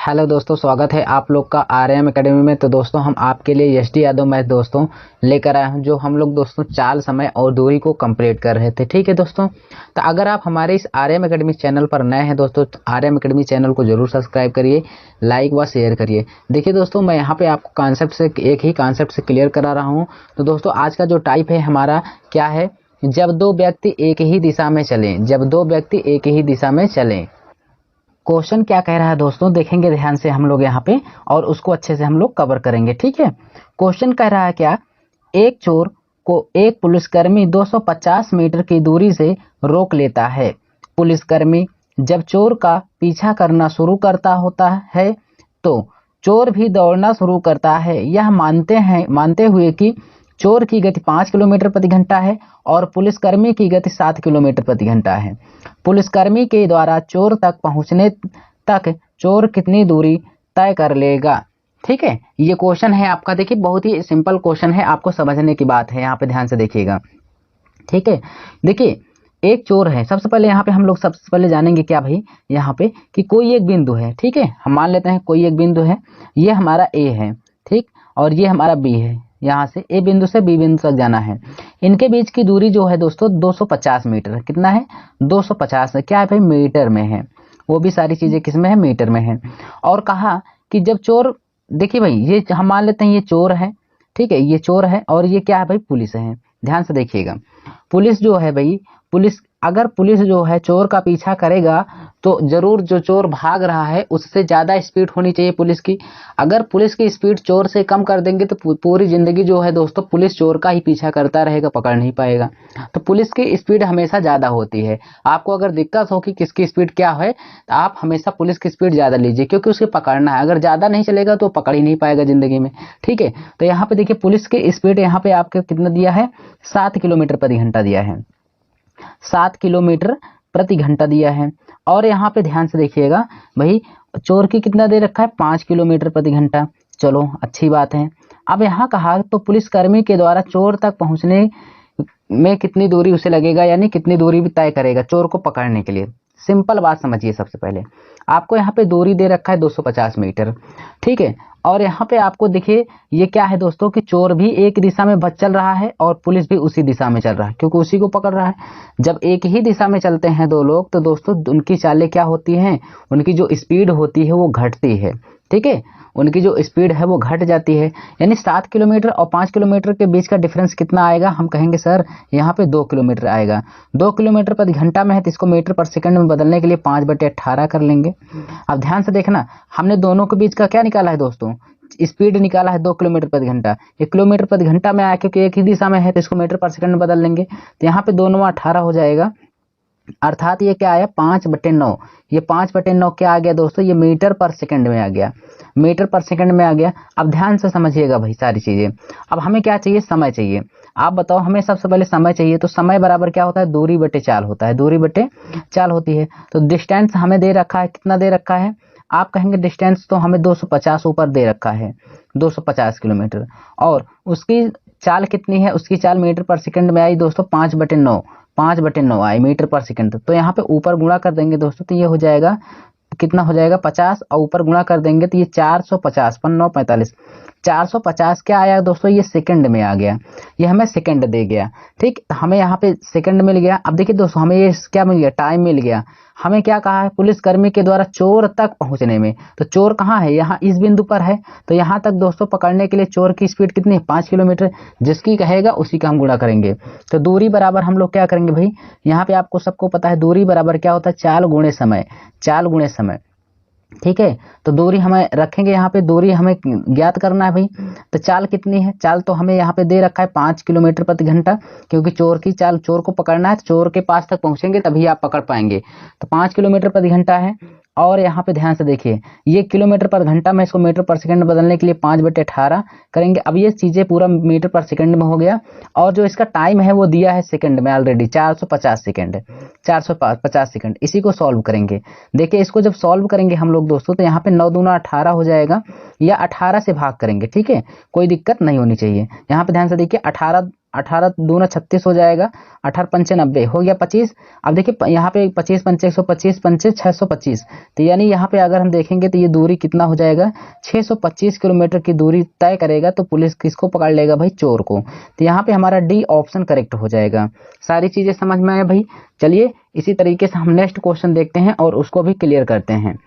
Hello दोस्तों, स्वागत है आप लोग का आरएम एकेडमी में। तो दोस्तों हम आपके लिए एसडी यादव मैथ दोस्तों लेकर आए हैं, जो हम लोग दोस्तों चाल, समय और दूरी को कंप्लीट कर रहे थे। ठीक है दोस्तों, तो अगर आप हमारे इस आरएम एकेडमी चैनल पर नए हैं दोस्तों, तो आरएम एकेडमी चैनल को जरूर सब्सक्राइब करिए, लाइक व शेयर करिए। देखिए दोस्तों, मैं यहाँ पे आपको कॉन्सेप्ट से एक ही कॉन्सेप्ट से क्लियर करा रहा हूँ। तो दोस्तों आज का जो टाइप है हमारा क्या है, जब दो व्यक्ति एक ही दिशा में चलें। जब दो व्यक्ति एक ही दिशा में चलें, क्वेश्चन क्या कह रहा है दोस्तों, देखेंगे ध्यान से हम लोग यहाँ पे, और उसको अच्छे से हम लोग कवर करेंगे। ठीक है, क्वेश्चन कह रहा है क्या, एक चोर को एक पुलिसकर्मी 250 मीटर की दूरी से रोक लेता है। पुलिसकर्मी जब चोर का पीछा करना शुरू करता होता है तो चोर भी दौड़ना शुरू करता है। यह मानते हुए कि चोर की गति 5 किलोमीटर प्रति घंटा है और पुलिसकर्मी की गति 7 किलोमीटर प्रति घंटा है। पुलिसकर्मी के द्वारा चोर तक पहुंचने तक चोर कितनी दूरी तय कर लेगा। ठीक है, ये क्वेश्चन है आपका। देखिए बहुत ही सिंपल क्वेश्चन है, आपको समझने की बात है, यहाँ पे ध्यान से देखिएगा। ठीक है, देखिए एक चोर है। सबसे पहले यहाँ पे हम लोग सबसे पहले जानेंगे क्या भाई, यहाँ पे कि कोई एक बिंदु है। ठीक है, हम मान लेते हैं कोई एक बिंदु है, ये हमारा ए है, ठीक, और ये हमारा बी है। यहाँ से ए बिंदु से बी बिंदु तक जाना है। इनके बीच की दूरी जो है दोस्तों 250 मीटर। कितना है, 250 है। क्या है भाई, मीटर में है, वो भी सारी चीजें किस में है, मीटर में है। और कहा कि जब चोर, देखिए भाई ये हम मान लेते हैं ये चोर है, ठीक है, ये चोर है, और ये क्या है भाई, पुलिस है। ध्यान से देखिएगा, पुलिस जो है भाई, अगर पुलिस जो है चोर का पीछा करेगा तो जरूर जो चोर भाग रहा है उससे ज्यादा स्पीड होनी चाहिए पुलिस की। अगर पुलिस की स्पीड चोर से कम कर देंगे तो पूरी जिंदगी जो है दोस्तों पुलिस चोर का ही पीछा करता रहेगा, पकड़ नहीं पाएगा। तो पुलिस की स्पीड हमेशा ज्यादा होती है। आपको अगर दिक्कत हो कि किसकी स्पीड क्या है, तो आप हमेशा पुलिस की स्पीड ज्यादा लीजिए, क्योंकि उसे पकड़ना है। अगर ज्यादा नहीं चलेगा तो पकड़ ही नहीं पाएगा जिंदगी में। ठीक है, तो यहाँ पे देखिए पुलिस की स्पीड यहाँ पे आपके कितना दिया है, 7 किलोमीटर प्रति घंटा दिया है। 7 किलोमीटर प्रति घंटा दिया है। और यहाँ पे ध्यान से देखिएगा भाई, चोर की कितना दे रखा है, 5 किलोमीटर प्रति घंटा। चलो अच्छी बात है। अब यहाँ कहा तो पुलिसकर्मी के द्वारा चोर तक पहुंचने में कितनी दूरी उसे लगेगा, यानी कितनी दूरी भी तय करेगा चोर को पकड़ने के लिए। सिंपल बात समझिए, सबसे पहले आपको यहाँ पे दूरी दे रखा है 250 मीटर। ठीक है, और यहाँ पे आपको देखिए ये क्या है दोस्तों कि चोर भी एक दिशा में चल रहा है और पुलिस भी उसी दिशा में चल रहा है, क्योंकि उसी को पकड़ रहा है। जब एक ही दिशा में चलते हैं दो लोग तो दोस्तों उनकी चालें क्या होती हैं, उनकी जो स्पीड होती है वो घटती है। ठीक है, उनकी जो स्पीड है वो घट जाती है। यानी 7 किलोमीटर और 5 किलोमीटर के बीच का डिफरेंस कितना आएगा, हम कहेंगे सर यहाँ पे 2 किलोमीटर आएगा। 2 किलोमीटर प्रति घंटा में है तो इसको मीटर पर सेकंड में बदलने के लिए 5/18 कर लेंगे। अब ध्यान से देखना, हमने दोनों के बीच का क्या निकाला है दोस्तों, स्पीड निकाला है 2 किलोमीटर प्रति घंटा। ये किलोमीटर प्रति घंटा में आया क्योंकि एक ही दिशा में है तो इसको मीटर पर सेकंड में बदल लेंगे, तो यहाँ पे दोनों 18 हो जाएगा। अर्थात ये क्या आया, 5/9। ये 5/9 क्या आ गया दोस्तों, ये मीटर पर सेकंड में आ गया, मीटर पर सेकंड में आ गया। अब ध्यान से समझिएगा भाई सारी चीजें। अब हमें क्या चाहिए, समय चाहिए। आप बताओ, हमें सबसे पहले समय चाहिए, तो समय बराबर क्या होता है, दूरी बटे चाल होता है, दूरी बटे चाल होती है। तो डिस्टेंस हमें दे रखा है, कितना दे रखा है, आप कहेंगे डिस्टेंस तो हमें 250 ऊपर दे रखा है, 250 किलोमीटर। और उसकी चाल कितनी है, उसकी चाल मीटर पर सेकंड में आई दोस्तों 5/9, 5/9 आई मीटर पर सेकंड। तो यहाँ पे ऊपर गुणा कर देंगे दोस्तों तो ये हो जाएगा, कितना हो जाएगा 50, और ऊपर गुणा कर देंगे तो ये 450, 945, 450 क्या आया दोस्तों, ये सेकंड में आ गया, ये हमें सेकंड दे गया। ठीक, हमें यहाँ पे सेकंड मिल गया। अब देखिए दोस्तों हमें ये क्या मिल गया, टाइम मिल गया। हमें क्या कहा है, पुलिसकर्मी के द्वारा चोर तक पहुंचने में, तो चोर कहाँ है, यहाँ इस बिंदु पर है। तो यहाँ तक दोस्तों पकड़ने के लिए चोर की स्पीड कितनी है, 5 किलोमीटर। जिसकी कहेगा उसी का हम गुणा करेंगे। तो दूरी बराबर हम लोग क्या करेंगे भाई, यहाँ पे आपको सबको पता है दूरी बराबर क्या होता है, चाल गुणे समय, चाल गुणे समय। ठीक है, तो दूरी हमें रखेंगे, यहाँ पे दूरी हमें ज्ञात करना है भाई। तो चाल कितनी है, चाल तो हमें यहाँ पे दे रखा है 5 किलोमीटर प्रति घंटा, क्योंकि चोर की चाल, चोर को पकड़ना है तो चोर के पास तक पहुंचेंगे तभी आप पकड़ पाएंगे। तो 5 किलोमीटर प्रति घंटा है। और यहाँ पे ध्यान से देखिए, ये किलोमीटर पर घंटा में इसको मीटर पर सेकंड में बदलने के लिए 5/18 करेंगे। अब ये चीजें पूरा मीटर पर सेकंड में हो गया। और जो इसका टाइम है वो दिया है सेकंड में ऑलरेडी, 450 सेकंड, 450 सेकंड। इसी को सॉल्व करेंगे। देखिए इसको जब सॉल्व करेंगे हम लोग दोस्तों तो यहाँ पे 9 दूना 18 हो जाएगा, या 18 से भाग करेंगे। ठीक है, कोई दिक्कत नहीं होनी चाहिए। यहाँ पे ध्यान से देखिए, 18 18 दूना 36 हो जाएगा, 18 पंचे 90 हो गया 25। अब देखिए यहाँ पे 25 पंचे 125 पंचे 625, तो यानी यहाँ पे अगर हम देखेंगे तो ये दूरी कितना हो जाएगा, 625 किलोमीटर की दूरी तय करेगा। तो पुलिस किसको पकड़ लेगा भाई, चोर को। तो यहाँ पे हमारा डी ऑप्शन करेक्ट हो जाएगा। सारी चीजें समझ में आए भाई। चलिए इसी तरीके से हम नेक्स्ट क्वेश्चन देखते हैं और उसको भी क्लियर करते हैं।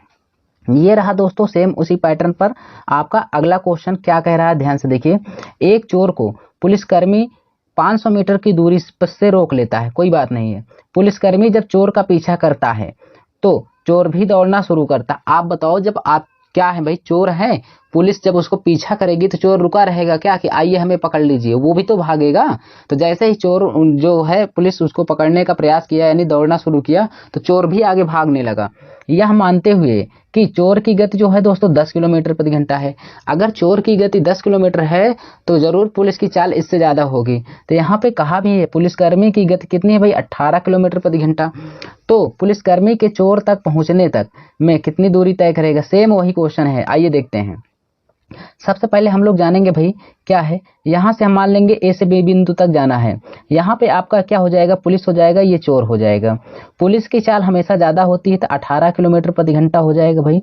ये रहा दोस्तों सेम उसी पैटर्न पर आपका अगला क्वेश्चन क्या कह रहा है, ध्यान से देखिए। एक चोर को पुलिसकर्मी 500 मीटर की दूरी से रोक लेता है, कोई बात नहीं है। पुलिसकर्मी जब चोर का पीछा करता है तो चोर भी दौड़ना शुरू करता। आप बताओ, जब आप क्या है भाई, चोर है, पुलिस जब उसको पीछा करेगी तो चोर रुका रहेगा क्या कि आइए हमें पकड़ लीजिए, वो भी तो भागेगा। तो जैसे ही चोर जो है पुलिस उसको पकड़ने का प्रयास किया यानी दौड़ना शुरू किया तो चोर भी आगे भागने लगा। यह मानते हुए कि चोर की गति जो है दोस्तों 10 किलोमीटर प्रति घंटा है। अगर चोर की गति 10 किलोमीटर है तो जरूर पुलिस की चाल इससे ज्यादा होगी। तो यहाँ पे कहा भी है पुलिसकर्मी की गति कितनी है भाई, 18 किलोमीटर प्रति घंटा। तो पुलिसकर्मी के चोर तक पहुंचने तक में कितनी दूरी तय करेगा, सेम वही क्वेश्चन है। आइए देखते हैं। सबसे पहले हम लोग जानेंगे भाई क्या है, यहां से हम मान लेंगे ए से बी बिंदु तक जाना है। यहाँ पे आपका क्या हो जाएगा, पुलिस हो जाएगा, ये चोर हो जाएगा। पुलिस की चाल हमेशा ज्यादा होती है तो 18 किलोमीटर प्रति घंटा हो जाएगा भाई।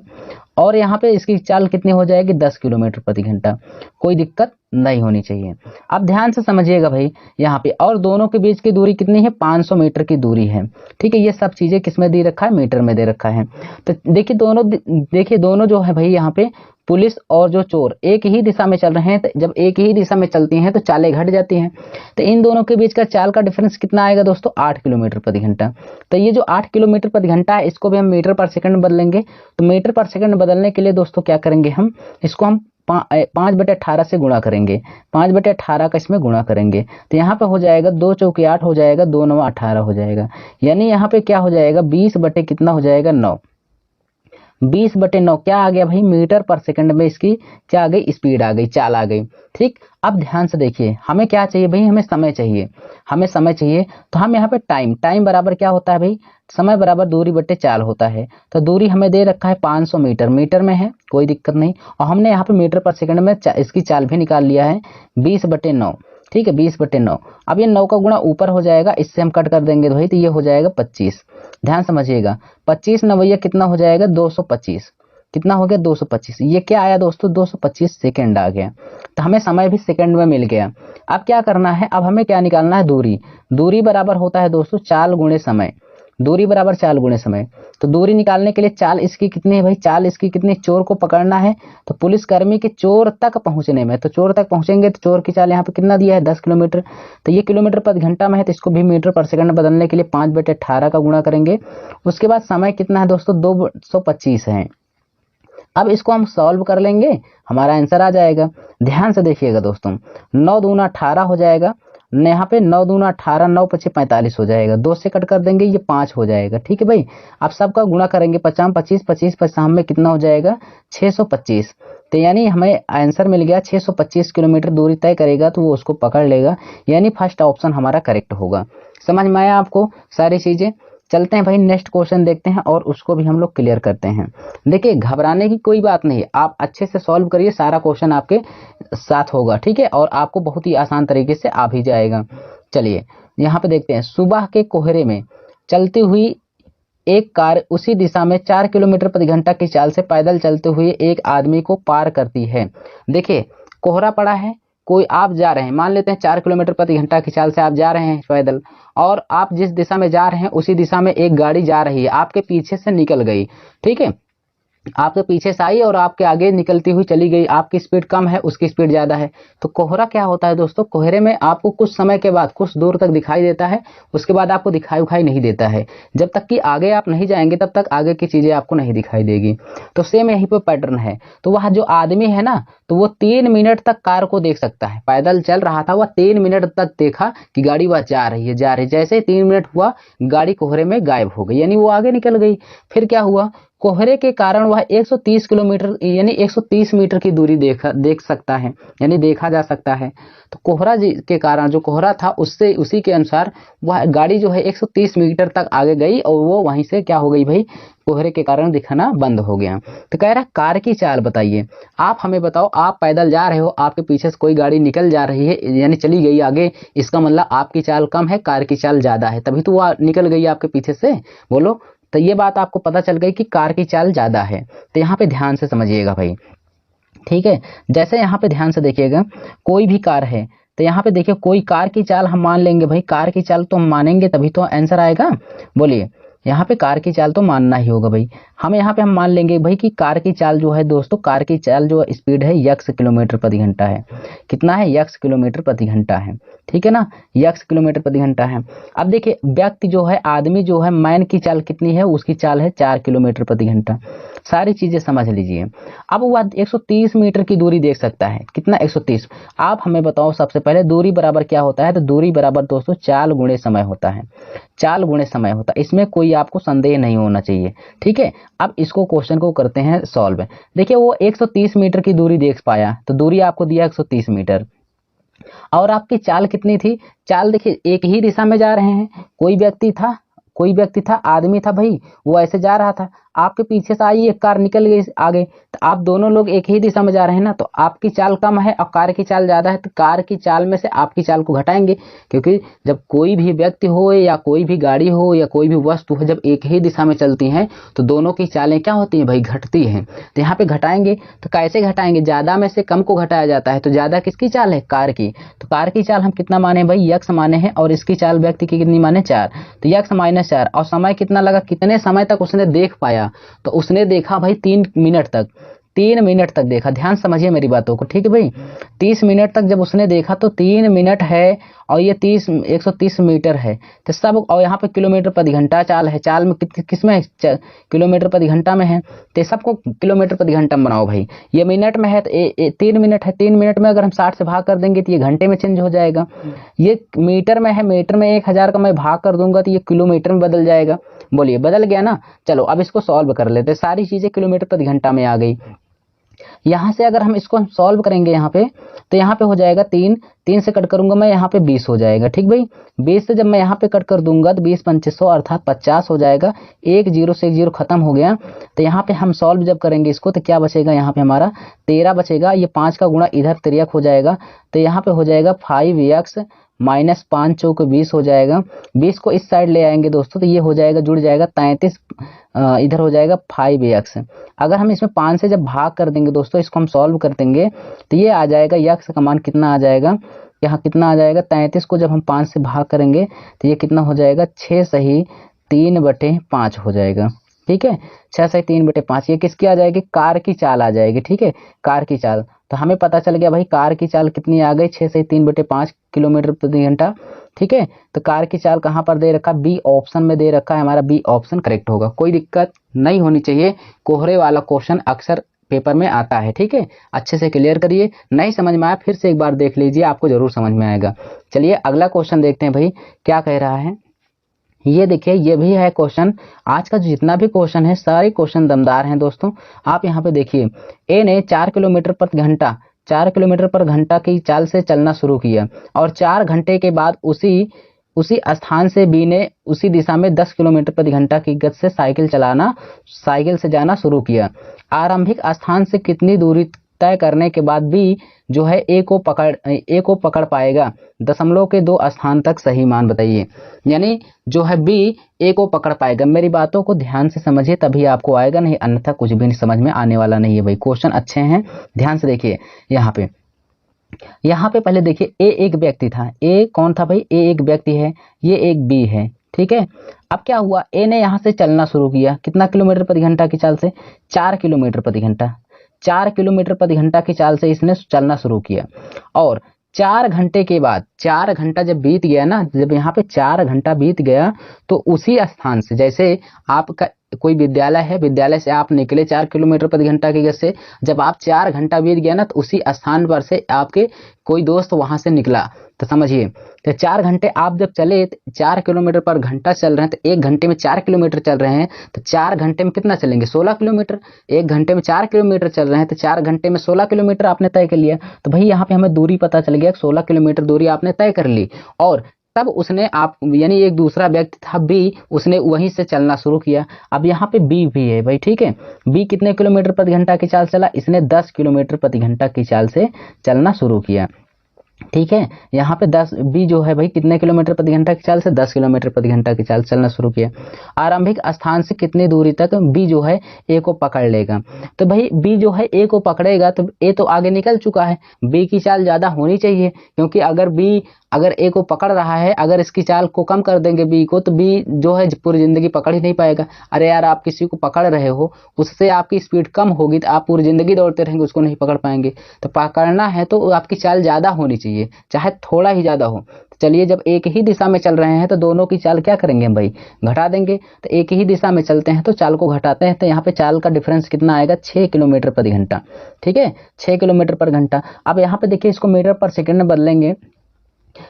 और यहाँ पे इसकी चाल कितनी हो जाएगी, 10 किलोमीटर प्रति घंटा। कोई दिक्कत नहीं होनी चाहिए। अब ध्यान से समझिएगा भाई, यहाँ पे और दोनों के बीच की दूरी कितनी है, 500 मीटर की दूरी है। ठीक है, ये सब चीजें किसमें दे रखा है, मीटर में दे रखा है। तो देखिए दोनों जो है भाई यहाँ पे पुलिस और जो चोर एक ही दिशा में चल रहे हैं। तो जब एक ही दिशा में चलती हैं तो चालें घट जाती हैं। तो इन दोनों के बीच का चाल का डिफरेंस कितना आएगा दोस्तों, 8 किलोमीटर प्रति घंटा। तो ये जो 8 किलोमीटर प्रति घंटा है इसको भी हम मीटर पर सेकंड में बदलेंगे। तो मीटर पर सेकंड बदलने के लिए दोस्तों क्या करेंगे, हम इसको हम 5/18 से गुणा करेंगे, 5/18 का इसमें गुणा करेंगे। तो यहाँ पे हो जाएगा 2 चौके 8 हो जाएगा, 2 9 18 हो जाएगा। यानी यहाँ पे क्या हो जाएगा, 20 बटे कितना हो जाएगा, 9। 20/9 क्या आ गया भाई, मीटर पर सेकंड में इसकी क्या आ गई, स्पीड आ गई, चाल आ गई। ठीक, अब ध्यान से देखिए, हमें क्या चाहिए भाई, हमें समय चाहिए। हमें समय चाहिए तो हम यहाँ पे टाइम बराबर क्या होता है भाई, समय बराबर दूरी बटे चाल होता है। तो दूरी हमें दे रखा है 500 मीटर, मीटर में है, कोई दिक्कत नहीं। और हमने यहाँ पे मीटर पर सेकंड में इसकी चाल भी निकाल लिया है, 20/9। ठीक है, 20/9। अब ये 9 का गुणा ऊपर हो जाएगा, इससे हम कट कर देंगे तो भाई तो ये हो जाएगा 25। ध्यान समझिएगा, 25 9 कितना हो जाएगा, 225। कितना हो गया, 225। ये क्या आया दोस्तों, 225 सेकंड आ गया। तो हमें समय भी सेकंड में मिल गया। अब क्या करना है, अब हमें क्या निकालना है, दूरी। दूरी बराबर होता है दोस्तों चाल गुणे समय। दूरी बराबर चाल गुणे समय। तो दूरी निकालने के लिए चाल इसकी कितनी है भाई, चाल इसकी कितनी, चोर को पकड़ना है। तो पुलिसकर्मी के चोर तक पहुंचने में, तो चोर तक पहुंचेंगे तो चोर की चाल यहाँ पे कितना दिया है, 10 किलोमीटर। तो ये किलोमीटर प्रति घंटा में है तो इसको भी मीटर पर सेकंड बदलने के लिए 5/18 का गुणा करेंगे। उसके बाद समय कितना है दोस्तों, 225 है। अब इसको हम सॉल्व कर लेंगे, हमारा आंसर आ जाएगा। ध्यान से देखिएगा दोस्तों, 9 दूना 18 हो जाएगा। यहाँ पे 9 दूना 18, 9 पचे 45 हो जाएगा। 2 से कट कर देंगे, ये 5 हो जाएगा। ठीक है भाई, अब सबका गुणा करेंगे, 50 25 25 55 में कितना हो जाएगा, 625। तो यानी हमें आंसर मिल गया 625 किलोमीटर दूरी तय करेगा तो वो उसको पकड़ लेगा। यानी फर्स्ट ऑप्शन हमारा करेक्ट होगा। समझ में आया आपको सारी चीजें। चलते हैं भाई नेक्स्ट क्वेश्चन देखते हैं और उसको भी हम लोग क्लियर करते हैं। देखिए घबराने की कोई बात नहीं, आप अच्छे से सॉल्व करिए, सारा क्वेश्चन आपके साथ होगा। ठीक है, और आपको बहुत ही आसान तरीके से आ भी जाएगा। चलिए यहाँ पे देखते हैं, सुबह के कोहरे में चलती हुई एक कार उसी दिशा में 4 किलोमीटर प्रति घंटा की चाल से पैदल चलते हुए एक आदमी को पार करती है। देखिए कोहरा पड़ा है, कोई आप जा रहे हैं, मान लेते हैं 4 किलोमीटर प्रति घंटा की चाल से आप जा रहे हैं पैदल, और आप जिस दिशा में जा रहे हैं उसी दिशा में एक गाड़ी जा रही है, आपके पीछे से निकल गई। ठीक है, आपके पीछे से आई और आपके आगे निकलती हुई चली गई। आपकी स्पीड कम है, उसकी स्पीड ज्यादा है। तो कोहरा क्या होता है दोस्तों, कोहरे में आपको कुछ समय के बाद कुछ दूर तक दिखाई देता है, उसके बाद आपको दिखाई उखाई नहीं देता है। जब तक कि आगे आप नहीं जाएंगे तब तक आगे की चीजें आपको नहीं दिखाई देगी। तो सेम यही पे पैटर्न है। तो वह जो आदमी है ना, तो वो 3 मिनट तक कार को देख सकता है। पैदल चल रहा था, वह 3 मिनट तक देखा कि गाड़ी वह जा रही है। जैसे ही 3 मिनट हुआ, गाड़ी कोहरे में गायब हो गई, यानी वो आगे निकल गई। फिर क्या हुआ, कोहरे के कारण वह 130 किलोमीटर यानी 130 मीटर की दूरी देख सकता है, यानी देखा जा सकता है। तो कोहरा के कारण, जो कोहरा था उससे, उसी के अनुसार वह गाड़ी जो है 130 मीटर तक आगे गई और वो वहीं से क्या हो गई भाई, कोहरे के कारण दिखना बंद हो गया। तो कह रहा कार की चाल बताइए। आप हमें बताओ, आप पैदल जा रहे हो, आपके पीछे से कोई गाड़ी निकल जा रही है यानी चली गई आगे, इसका मतलब आपकी चाल कम है, कार की चाल ज्यादा है, तभी तो वो निकल गई आपके पीछे से। बोलो, तो ये बात आपको पता चल गई कि कार की चाल ज्यादा है। तो यहाँ पे ध्यान से समझिएगा भाई, ठीक है। जैसे यहाँ पे ध्यान से देखिएगा, कोई भी कार है, तो यहाँ पे देखिए कोई कार की चाल हम मान लेंगे भाई, कार की चाल तो हम मानेंगे तभी तो आंसर आएगा। बोलिए, यहाँ पे कार की चाल तो मानना ही होगा भाई। हम यहाँ पे हम मान लेंगे भाई कि कार की चाल जो है दोस्तों, कार की चाल जो स्पीड है यक्स किलोमीटर प्रति घंटा है। कितना है? यक्स किलोमीटर प्रति घंटा है, ठीक है ना, यक्स किलोमीटर प्रति घंटा है। अब देखिए व्यक्ति जो है, आदमी जो है, मैन की चाल कितनी है? उसकी चाल है 4 किलोमीटर प्रति घंटा। सारी चीजें समझ लीजिए। अब वह 130 मीटर की दूरी देख सकता है। कितना? 130। आप हमें बताओ सबसे पहले दूरी बराबर क्या होता है? तो दूरी बराबर दोस्तों चाल गुणे समय होता है। चाल गुणे समय होता है, इसमें कोई आपको संदेह नहीं होना चाहिए, ठीक है। अब इसको क्वेश्चन को करते हैं सॉल्व। देखिए वो 130 मीटर की दूरी देख पाया, तो दूरी आपको दिया 130 मीटर, और आपकी चाल कितनी थी? चाल देखिए एक ही दिशा में जा रहे हैं, कोई व्यक्ति था, आदमी था भाई, वो ऐसे जा रहा था, आपके पीछे से आई एक कार निकल गई आगे, तो आप दोनों लोग एक ही दिशा में जा रहे हैं ना, तो आपकी चाल कम है और कार की चाल ज्यादा है, तो कार की चाल में से आपकी चाल को घटाएंगे, क्योंकि जब कोई भी व्यक्ति हो या कोई भी गाड़ी हो या कोई भी वस्तु हो, जब एक ही दिशा में चलती हैं तो दोनों की चालें क्या होती हैं भाई? घटती हैं। तो यहाँ पे घटाएंगे, तो कैसे घटाएंगे? ज्यादा में से कम को घटाया जाता है, तो ज्यादा किसकी चाल है? कार की। तो कार की चाल हम कितना माने भाई? यक्स माने हैं, और इसकी चाल व्यक्ति की कितनी माने? 4। तो यक्स माइनस 4, और समय कितना लगा? कितने समय तक उसने देख पाया? तो उसने देखा भाई 3 मिनट तक, 3 मिनट तक देखा। ध्यान समझिए मेरी बातों को, ठीक है भाई। 30 मिनट तक जब उसने देखा तो 3 मिनट है, और ये 130 मीटर है, तो सब, और यहाँ पे किलोमीटर प्रति घंटा चाल है। चाल में किसमें है? किलोमीटर प्रति घंटा में है, तो सबको किलोमीटर प्रति घंटा में बनाओ भाई। ये मिनट में है तो 3 मिनट है, 3 मिनट में अगर हम 60 से भाग कर देंगे तो ये घंटे में चेंज हो जाएगा। ये मीटर में है, मीटर में 1000 का मैं भाग कर दूंगा तो ये किलोमीटर में बदल जाएगा। बोलिए, बदल गया ना। चलो अब इसको सॉल्व कर लेते हैं। सारी चीजें किलोमीटर प्रति घंटा में आ गई। यहां से अगर हम इसको सॉल्व करेंगे यहाँ पे, तो यहाँ पे हो जाएगा 3 से कट करूंगा मैं, यहाँ पे 20 हो जाएगा, ठीक भाई। 20 से जब मैं यहाँ पे कट कर दूंगा तो 20 पंचे 100 अर्थात 50 हो जाएगा। 1 0 से 1 0 खत्म हो गया। तो यहाँ पे हम सॉल्व जब करेंगे इसको तो क्या बचेगा? यहाँ पे हमारा 13 बचेगा। ये 5 का गुणा इधर 13 हो जाएगा, तो यहाँ पे हो जाएगा 5x माइनस 5 चौक 20 हो जाएगा। 20 को इस साइड ले आएंगे दोस्तों, तो ये हो जाएगा, जुड़ जाएगा 33, इधर हो जाएगा 5x। अगर हम इसमें 5 से जब भाग कर देंगे दोस्तों, इसको हम सॉल्व कर देंगे तो ये आ जाएगा, x का मान कितना आ जाएगा? यहाँ कितना आ जाएगा? 33 को जब हम 5 से भाग करेंगे तो ये कितना हो जाएगा? 6 सही 3/5 हो जाएगा, ठीक है। 6 सही 3/5 ये किसकी आ जाएगी? कार की चाल आ जाएगी, ठीक है, कार की चाल। तो हमें पता चल गया भाई कार की चाल कितनी आ गई? 6 सही 3/5 किलोमीटर प्रति घंटा, ठीक है। तो कार की चाल कहाँ पर दे रखा? बी ऑप्शन में दे रखा है, हमारा बी ऑप्शन करेक्ट होगा। कोई दिक्कत नहीं होनी चाहिए, कोहरे वाला क्वेश्चन अक्सर पेपर में आता है, ठीक है। अच्छे से क्लियर करिए, नहीं समझ में आया फिर से एक बार देख लीजिए, आपको जरूर समझ में आएगा। चलिए अगला क्वेश्चन देखते हैं भाई क्या कह रहा है। ये देखिए, ये भी है क्वेश्चन। आज का जितना भी क्वेश्चन है सारे क्वेश्चन दमदार हैं दोस्तों। आप यहाँ पे देखिए, ए ने 4 किलोमीटर प्रति घंटा 4 किलोमीटर पर घंटा की चाल से चलना शुरू किया, और 4 घंटे के बाद उसी स्थान से बी ने उसी दिशा में 10 किलोमीटर प्रति घंटा की गति से साइकिल से जाना शुरू किया। आरंभिक स्थान से कितनी दूरी तय करने के बाद बी जो है ए को पकड़ पाएगा? दशमलव के 2 स्थान तक सही मान बताइए। यानी जो है बी ए को पकड़ पाएगा। मेरी बातों को ध्यान से समझिए तभी आपको आएगा, नहीं अन्यथा कुछ भी नहीं समझ में आने वाला नहीं है भाई। क्वेश्चन अच्छे हैं, ध्यान से देखिए। यहाँ पे पहले देखिए, ए एक व्यक्ति था। ए कौन था भाई? ए एक व्यक्ति है, ये एक बी है, ठीक है। अब क्या हुआ? ए ने यहाँ से चलना शुरू किया, कितना किलोमीटर प्रति घंटा की चाल से? 4 किलोमीटर प्रति घंटा। 4 किलोमीटर प्रति घंटा की चाल से इसने चलना शुरू किया, और 4 घंटे के बाद, 4 घंटा जब बीत गया ना, जब यहाँ पे 4 घंटा बीत गया तो उसी स्थान से, जैसे आपका कोई विद्यालय है, विद्यालय से आप निकले 4 किलोमीटर प्रति घंटा की गति से, जब आप 4 घंटा बीत गया ना तो उसी स्थान पर से आपके कोई दोस्त वहां से निकला, तो समझिए तो 4 घंटे आप जब चले 4 किलोमीटर पर घंटा चल रहे हैं, तो 1 घंटे में 4 किलोमीटर चल रहे हैं, तो 4 घंटे में कितना चलेंगे 16 किलोमीटर। 1 घंटे में 4 किलोमीटर चल रहे हैं तो 4 घंटे में 16 किलोमीटर आपने तय कर लिया। तो भाई यहाँ पे हमें दूरी पता चल गया, 16 किलोमीटर दूरी आपने तय कर ली। और तब उसने आप यानी एक दूसरा व्यक्ति था बी, उसने वहीं से चलना शुरू किया। अब यहाँ पे बी भी है भाई, ठीक है। बी कितने किलोमीटर प्रति घंटा की चाल चला, इसने 10 किलोमीटर प्रति घंटा की चाल से चलना शुरू किया, ठीक है। यहाँ पे 10 बी जो है भाई कितने किलोमीटर प्रति घंटा की चाल से 10 किलोमीटर प्रति घंटा की चाल चलना शुरू किया। आरंभिक स्थान से कितनी दूरी तक बी जो है ए को पकड़ लेगा। तो भाई बी जो है ए को पकड़ेगा तो ए तो आगे निकल चुका है, बी की चाल ज्यादा होनी चाहिए, क्योंकि अगर ए को पकड़ रहा है, अगर इसकी चाल को कम कर देंगे बी को, तो बी जो है पूरी जिंदगी पकड़ ही नहीं पाएगा। अरे यार, आप किसी को पकड़ रहे हो, उससे आपकी स्पीड कम होगी तो आप पूरी जिंदगी दौड़ते रहेंगे, उसको नहीं पकड़ पाएंगे। तो पकड़ना है तो आपकी चाल ज्यादा होनी चाहिए, चाहे थोड़ा ही ज्यादा हो। तो चलिए, जब एक ही दिशा में चल रहे हैं तो दोनों की चाल क्या करेंगे हम भाई, घटा देंगे। तो एक ही दिशा में चलते हैं तो चाल को घटाते हैं, तो यहाँ पे चाल का डिफरेंस कितना आएगा 6 किलोमीटर प्रति घंटा, ठीक है, 6 किलोमीटर पर घंटा। अब यहाँ पे देखिए, इसको मीटर पर सेकंड में बदलेंगे,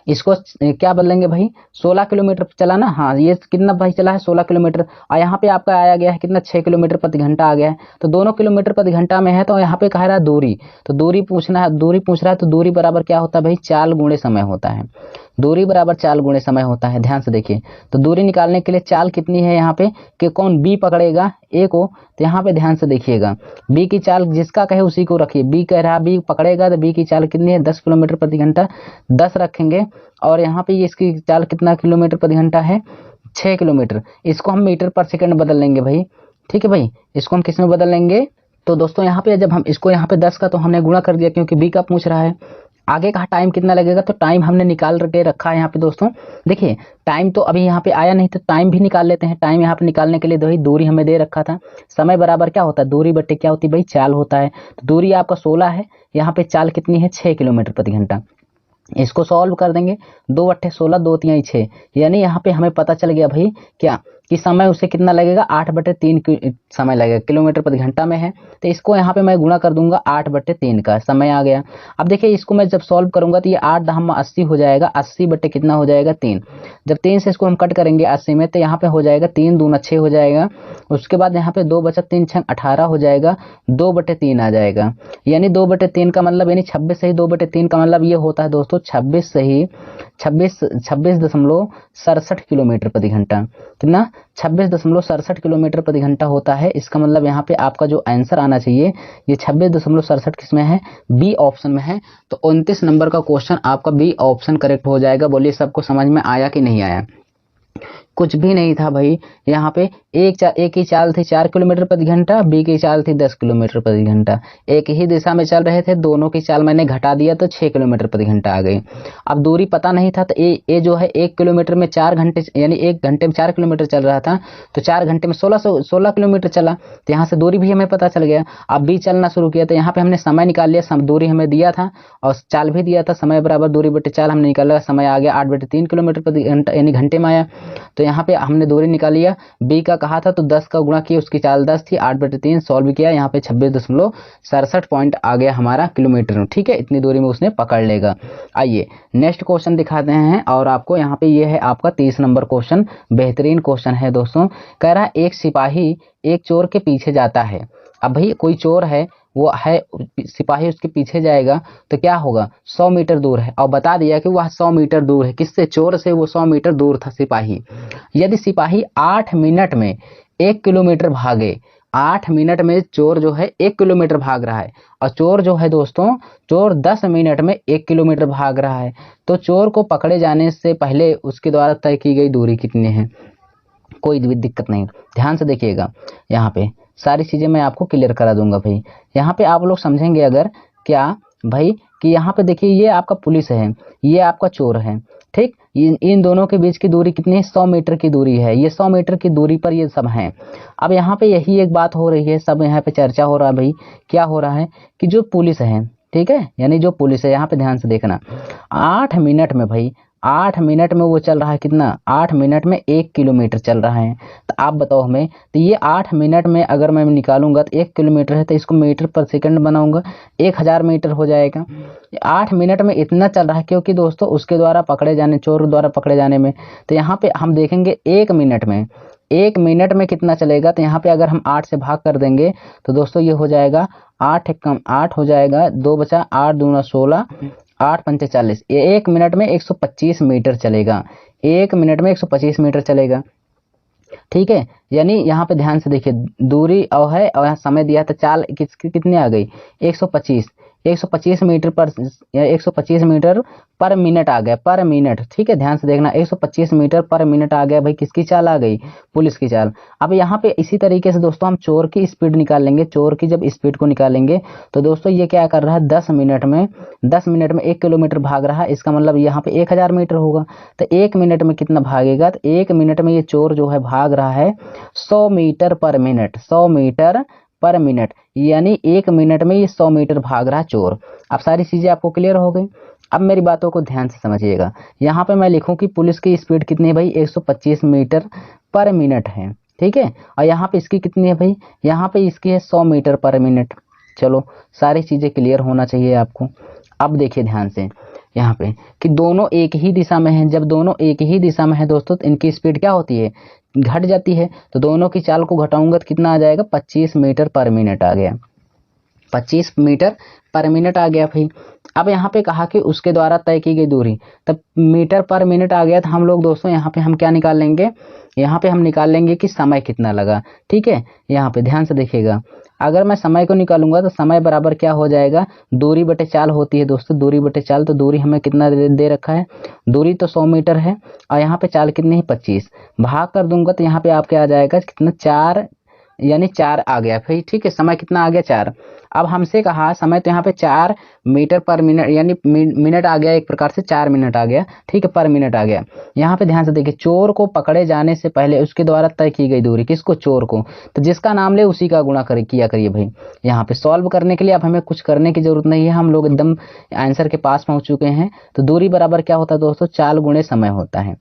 इसको क्या बदलेंगे भाई, 16 किलोमीटर चला ना, हाँ ये कितना भाई चला है 16 किलोमीटर, और यहाँ पे आपका आया गया है कितना 6 किलोमीटर प्रति घंटा आ गया है। तो दोनों किलोमीटर प्रति घंटा में है, तो यहाँ पे कह रहा है दूरी, तो दूरी पूछना है, दूरी पूछ रहा है, तो दूरी बराबर क्या होता है भाई, चाल गुणे समय होता है। दूरी बराबर चाल गुणे समय होता है, ध्यान से देखिए। तो दूरी निकालने के लिए चाल कितनी है यहाँ पे, कि कौन बी पकड़ेगा ए को, तो यहाँ पे ध्यान से देखिएगा, बी की चाल जिसका कहे उसी को रखिए। बी कह रहा बी पकड़ेगा, तो बी की चाल कितनी है 10 किलोमीटर प्रति घंटा, 10 रखेंगे। और यहाँ पे इसकी चाल कितना किलोमीटर प्रति घंटा है 6 किलोमीटर। इसको हम मीटर पर सेकंड बदल लेंगे भाई, ठीक है भाई, इसको हम किस में बदल लेंगे। तो दोस्तों यहाँ पे जब हम इसको यहाँ पे 10 का तो हमने गुणा कर दिया, क्योंकि बी का पूछ रहा है। आगे का टाइम कितना लगेगा, तो टाइम हमने निकाल के रखा है यहाँ पे दोस्तों। देखिए, टाइम तो अभी यहाँ पे आया नहीं, तो टाइम भी निकाल लेते हैं। टाइम यहाँ पे निकालने के लिए भाई दूरी हमें दे रखा था, समय बराबर क्या होता है, दूरी बट्टे क्या होती है भाई, चाल होता है। तो दूरी आपका 16 है, यहाँ पे चाल कितनी है 6 किलोमीटर प्रति घंटा। इसको सॉल्व कर देंगे, 2 अट्ठे 16, 2 तिहाई 6, यानी यहाँ पे हमें पता चल गया भाई क्या कि समय उसे कितना लगेगा 8/3 समय लगेगा, किलोमीटर प्रति घंटा में है। तो इसको यहाँ पे मैं गुणा कर दूंगा, 8/3 का समय आ गया। अब देखिए, इसको मैं जब सॉल्व करूंगा तो ये 8 दहम 80 हो जाएगा, 80 बट्टे कितना हो जाएगा 3। जब 3 से इसको हम कट करेंगे 80 में, तो यहाँ पे हो जाएगा 3 दूना 6 हो जाएगा। उसके बाद यहाँ पे 2 बचा 3 6 18 हो जाएगा, 2/3 आ जाएगा। यानी 2/3 का मतलब, यानी 26 सही 2/3 का मतलब ये होता है दोस्तों 26 सही 26.67 किलोमीटर प्रति घंटा। कितना 26.67 किलोमीटर प्रति घंटा होता है। इसका मतलब यहाँ पे आपका जो आंसर आना चाहिए ये 26.67 किसमें है, बी ऑप्शन में है। तो 29 नंबर का क्वेश्चन आपका बी ऑप्शन करेक्ट हो जाएगा। बोलिए सबको समझ में आया कि नहीं आया। कुछ भी नहीं था भाई, यहाँ पे एक ही चाल थी 4 किलोमीटर प्रति घंटा, बी की चाल थी 10 किलोमीटर प्रति घंटा। एक ही दिशा में चल रहे थे, दोनों की चाल मैंने घटा दिया तो 6 किलोमीटर प्रति घंटा आ गई। अब दूरी पता नहीं था, तो ए जो है 1 किलोमीटर में 4 घंटे, यानी 1 घंटे में 4 किलोमीटर चल रहा था, तो 4 घंटे में 16 किलोमीटर चला। तो यहाँ से दूरी भी हमें पता चल गया। अब बी चलना शुरू किया, तो यहाँ पे हमने समय निकाल लिया, दूरी हमें दिया था और चाल भी दिया था, समय बराबर दूरी बटे चाल हमने निकाला, समय आ गया 8/3 किलोमीटर प्रति घंटा, यानी घंटे में आया। तो यहाँ पे हमने दूरी निकाल लिया, बी का कहा था तो 10 का गुणा किया, उसकी चाल 10 थी, 8/3 सॉल्व किया, यहाँ पे 26.67 पॉइंट आ गया हमारा किलोमीटर में, ठीक है। इतनी दूरी में उसने पकड़ लेगा। आइए नेक्स्ट क्वेश्चन दिखाते हैं, और आपको यहाँ पे ये है आपका 30 नंबर क्वेश्चन, बेहतरीन क्वेश्चन है दोस्तों। कह रहा है एक सिपाही एक चोर के पीछे जाता है। अब भाई कोई चोर है, वो है सिपाही उसके पीछे जाएगा, तो क्या होगा 100 मीटर दूर है, और बता दिया कि वह 100 मीटर दूर है, किससे, चोर से वो 100 मीटर दूर था सिपाही। यदि सिपाही 8 मिनट में 1 किलोमीटर भागे, 8 मिनट में चोर जो है 1 किलोमीटर भाग रहा है, और चोर जो है दोस्तों, चोर 10 मिनट में 1 किलोमीटर भाग रहा है, तो चोर को पकड़े जाने से पहले उसके द्वारा तय की गई दूरी कितनी है। कोई भी दिक्कत नहीं, ध्यान से देखिएगा, यहाँ पे सारी चीजें मैं आपको क्लियर करा दूंगा भाई। यहाँ पे आप लोग समझेंगे अगर क्या भाई, कि यहाँ पे देखिए ये आपका पुलिस है, ये आपका चोर है, ठीक। इन दोनों के बीच की दूरी कितनी है, 100 मीटर की दूरी है। ये 100 मीटर की दूरी पर ये सब हैं। अब यहाँ पे यही एक बात हो रही है, सब यहाँ पे चर्चा हो रहा है भाई, क्या हो रहा है कि जो पुलिस है, ठीक है, यानी जो पुलिस है, यहाँ पे ध्यान से देखना, 8 मिनट में भाई 8 मिनट में वो चल रहा है कितना, 8 मिनट में 1 किलोमीटर चल रहा है। तो आप बताओ हमें, तो ये 8 मिनट में अगर मैं निकालूंगा तो 1 किलोमीटर है, तो इसको मीटर पर सेकंड बनाऊंगा, 1000 मीटर हो जाएगा। 8 मिनट में इतना चल रहा है, क्योंकि दोस्तों उसके द्वारा पकड़े जाने, चोर द्वारा पकड़े जाने में, तो यहाँ पे हम देखेंगे 1 मिनट में, 1 मिनट में कितना चलेगा। तो यहाँ पे अगर हम 8 से भाग कर देंगे तो दोस्तों ये हो जाएगा 8 कम 8 हो जाएगा, 2 बचा, 8 दूना 16, 8 पंचे 40, ये 1 मिनट में 125 मीटर चलेगा, 1 मिनट में 125 मीटर चलेगा। ठीक है, यानी यहाँ पे ध्यान से देखिए, दूरी और है और यहाँ समय दिया था, चाल कितनी आ गई 125 मीटर पर, 125 मीटर पर मिनट आ गया, पर मिनट। ठीक है, ध्यान से देखना, 125 मीटर पर मिनट आ गया भाई, किसकी चाल आ गई, पुलिस की चाल। अब यहाँ पे इसी तरीके से दोस्तों हम चोर की स्पीड निकाल लेंगे, चोर की जब स्पीड को निकालेंगे तो दोस्तों ये क्या कर रहा है, 10 मिनट में 1 किलोमीटर भाग रहा है, इसका मतलब यहाँ पे 1000 मीटर होगा। तो 1 मिनट में कितना भागेगा, तो 1 मिनट में ये चोर जो है भाग रहा है 100 मीटर पर मिनट, 100 मीटर पर मिनट, यानी 1 मिनट में ये 100 मीटर भाग रहा है चोर। अब सारी चीजें आपको क्लियर हो गई। अब मेरी बातों को ध्यान से समझिएगा, यहाँ पे मैं लिखूं कि पुलिस की स्पीड कितनी है भाई, 125 मीटर पर मिनट है। ठीक है, और यहाँ पे इसकी कितनी है भाई, यहाँ पे इसकी है 100 मीटर पर मिनट। चलो सारी चीजें क्लियर होना चाहिए आपको। अब देखिए ध्यान से यहाँ पे कि दोनों एक ही दिशा में है, जब दोनों एक ही दिशा में है दोस्तों तो इनकी स्पीड क्या होती है, घट जाती है। तो दोनों की चाल को घटाऊंगा तो कितना आ जाएगा, 25 मीटर पर मिनट आ गया, 25 मीटर पर मिनट आ गया भाई। अब यहाँ पे कहा कि उसके द्वारा तय की गई दूरी, तब मीटर पर मिनट आ गया। तो हम लोग दोस्तों यहाँ पे हम क्या निकाल लेंगे, यहाँ पे हम निकाल लेंगे कि समय कितना लगा। ठीक है, यहाँ पे ध्यान से देखिएगा, अगर मैं समय को निकालूंगा तो समय बराबर क्या हो जाएगा, दूरी बटे चाल होती है दोस्तों, दूरी बटे चाल। तो दूरी हमें कितना दे रखा है, दूरी तो 100 मीटर है और यहाँ पे चाल कितनी है 25, भाग कर दूंगा तो यहाँ पे आपके आ जाएगा कितना 4, यानी 4 आ गया भाई। ठीक है, समय कितना आ गया 4। अब हमसे कहा समय, तो यहाँ पे 4 मीटर पर मिनट, यानी मिनट आ गया, एक प्रकार से 4 मिनट आ गया। ठीक है, पर मिनट आ गया। यहाँ पे ध्यान से देखिए, चोर को पकड़े जाने से पहले उसके द्वारा तय की गई दूरी, किसको, चोर को, तो जिसका नाम ले उसी का गुणा किया करिए भाई। यहाँ पे सॉल्व करने के लिए अब हमें कुछ करने की जरूरत नहीं है, हम लोग एकदम आंसर के पास पहुंच चुके हैं। तो दूरी बराबर क्या होता है दोस्तों, चाल गुणे समय होता है।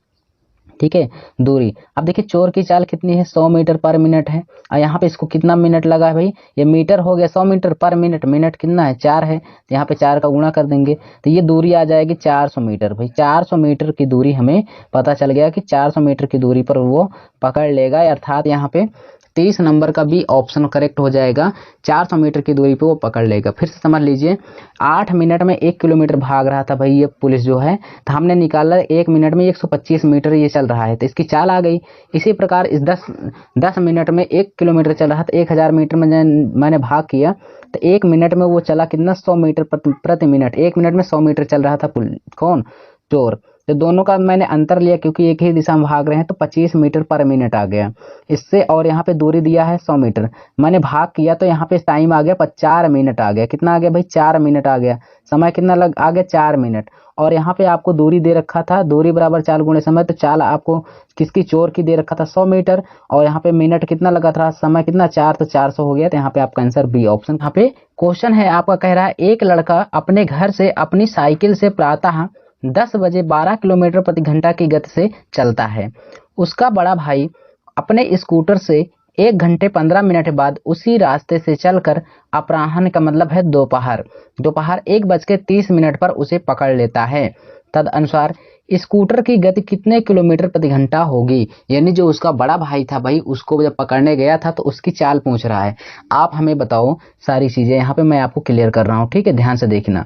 ठीक है, दूरी। अब देखिए चोर की चाल कितनी है, 100 मीटर पर मिनट है, और यहाँ पे इसको कितना मिनट लगा है भाई, ये मीटर हो गया, 100 मीटर पर मिनट, मिनट कितना है 4 है, तो यहाँ पे 4 का गुणा कर देंगे तो ये दूरी आ जाएगी 400 मीटर भाई। 400 मीटर की दूरी हमें पता चल गया कि 400 मीटर की दूरी पर वो पकड़ लेगा, अर्थात यहाँ पे 30 नंबर का भी ऑप्शन करेक्ट हो जाएगा, 400 मीटर की दूरी पे वो पकड़ लेगा। फिर से समझ लीजिए, 8 मिनट में 1 किलोमीटर भाग रहा था भाई ये पुलिस जो है, तो हमने निकाला 1 मिनट में 125 मीटर ये चल रहा है, तो इसकी चाल आ गई। इसी प्रकार इस 10 मिनट में 1 किलोमीटर चल रहा था, 1000 मीटर में मैंने भाग किया तो 1 मिनट में वो चला कितना, 100 मीटर प्रति मिनट। 1 मिनट में 100 मीटर चल रहा था कौन, चोर। तो दोनों का मैंने अंतर लिया, क्योंकि एक ही दिशा में भाग रहे हैं, तो 25 मीटर पर मिनट आ गया इससे, और यहाँ पे दूरी दिया है 100 मीटर, मैंने भाग किया तो यहाँ पे टाइम आ गया 4 मिनट आ गया। कितना आ गया भाई, 4 मिनट आ गया। समय कितना आ गया, 4 मिनट। और यहाँ पे आपको दूरी दे रखा था, दूरी बराबर चाल गुणे समय, तो चाल आपको किसकी, चोर की दे रखा था 100 मीटर, और यहाँ पे मिनट कितना लगा था, समय कितना 4, तो 400 हो गया। तो यहाँ पे आपका आंसर बी ऑप्शन। यहाँ पे क्वेश्चन है आपका, कह रहा है एक लड़का अपने घर से अपनी साइकिल से प्रातः 10 बजे 12 किलोमीटर प्रति घंटा की गति से चलता है। उसका बड़ा भाई अपने स्कूटर से 1 घंटे 15 मिनट बाद उसी रास्ते से चलकर अपराह्न का मतलब है दोपहर 1:30 पर उसे पकड़ लेता है। तदनुसार स्कूटर की गति कितने किलोमीटर प्रति घंटा होगी, यानी जो उसका बड़ा भाई था भाई, उसको जब पकड़ने गया था तो उसकी चाल पूछ रहा है। आप हमें बताओ सारी चीजें, यहाँ पे मैं आपको क्लियर कर रहा हूँ। ठीक है, ध्यान से देखना,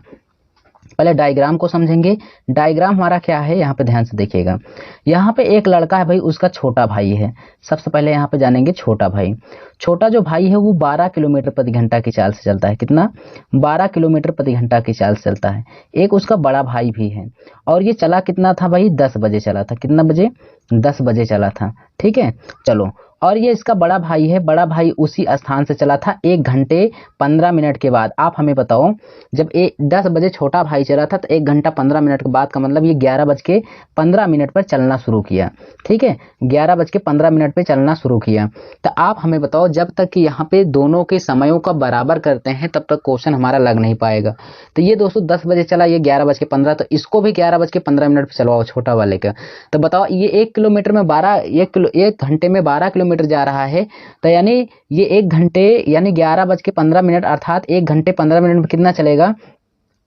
पहले डायग्राम को समझेंगे। डायग्राम हमारा क्या है, यहाँ पे ध्यान से देखिएगा। यहाँ पे एक लड़का है भाई, उसका छोटा भाई है। सबसे पहले यहाँ पे जानेंगे छोटा भाई। छोटा जो भाई है वो 12 किलोमीटर प्रति घंटा की चाल से चलता है। कितना, 12 किलोमीटर प्रति घंटा की चाल से चलता है। एक उसका बड़ा भाई भी है, और ये चला कितना था भाई, 10 बजे चला था। कितना बजे, 10 बजे चला था। ठीक है, चलो, और ये इसका बड़ा भाई है, बड़ा भाई उसी स्थान से चला था 1 घंटे 15 मिनट के बाद। आप हमें बताओ, जब 10 बजे छोटा भाई चला था तो 1 घंटा 15 मिनट के बाद का मतलब ये 11:15 पर चलना शुरू किया। ठीक है, 11:15 पे चलना शुरू किया। तो आप हमें बताओ, जब तक कि यहाँ पे दोनों के समयों का बराबर करते हैं तब तक क्वेश्चन हमारा लग नहीं पाएगा। तो ये दोस्तों 10 बजे चला, ये 11:15, तो इसको भी 11:15 पे चलवाओ छोटा वाले का। तो बताओ, ये 1 किलोमीटर में 1 घंटे में 12 किलोमीटर जा रहा है। तो यानी ये 1 घंटे यानी 11:15 अर्थात 1 घंटे 15 मिनट में कितना चलेगा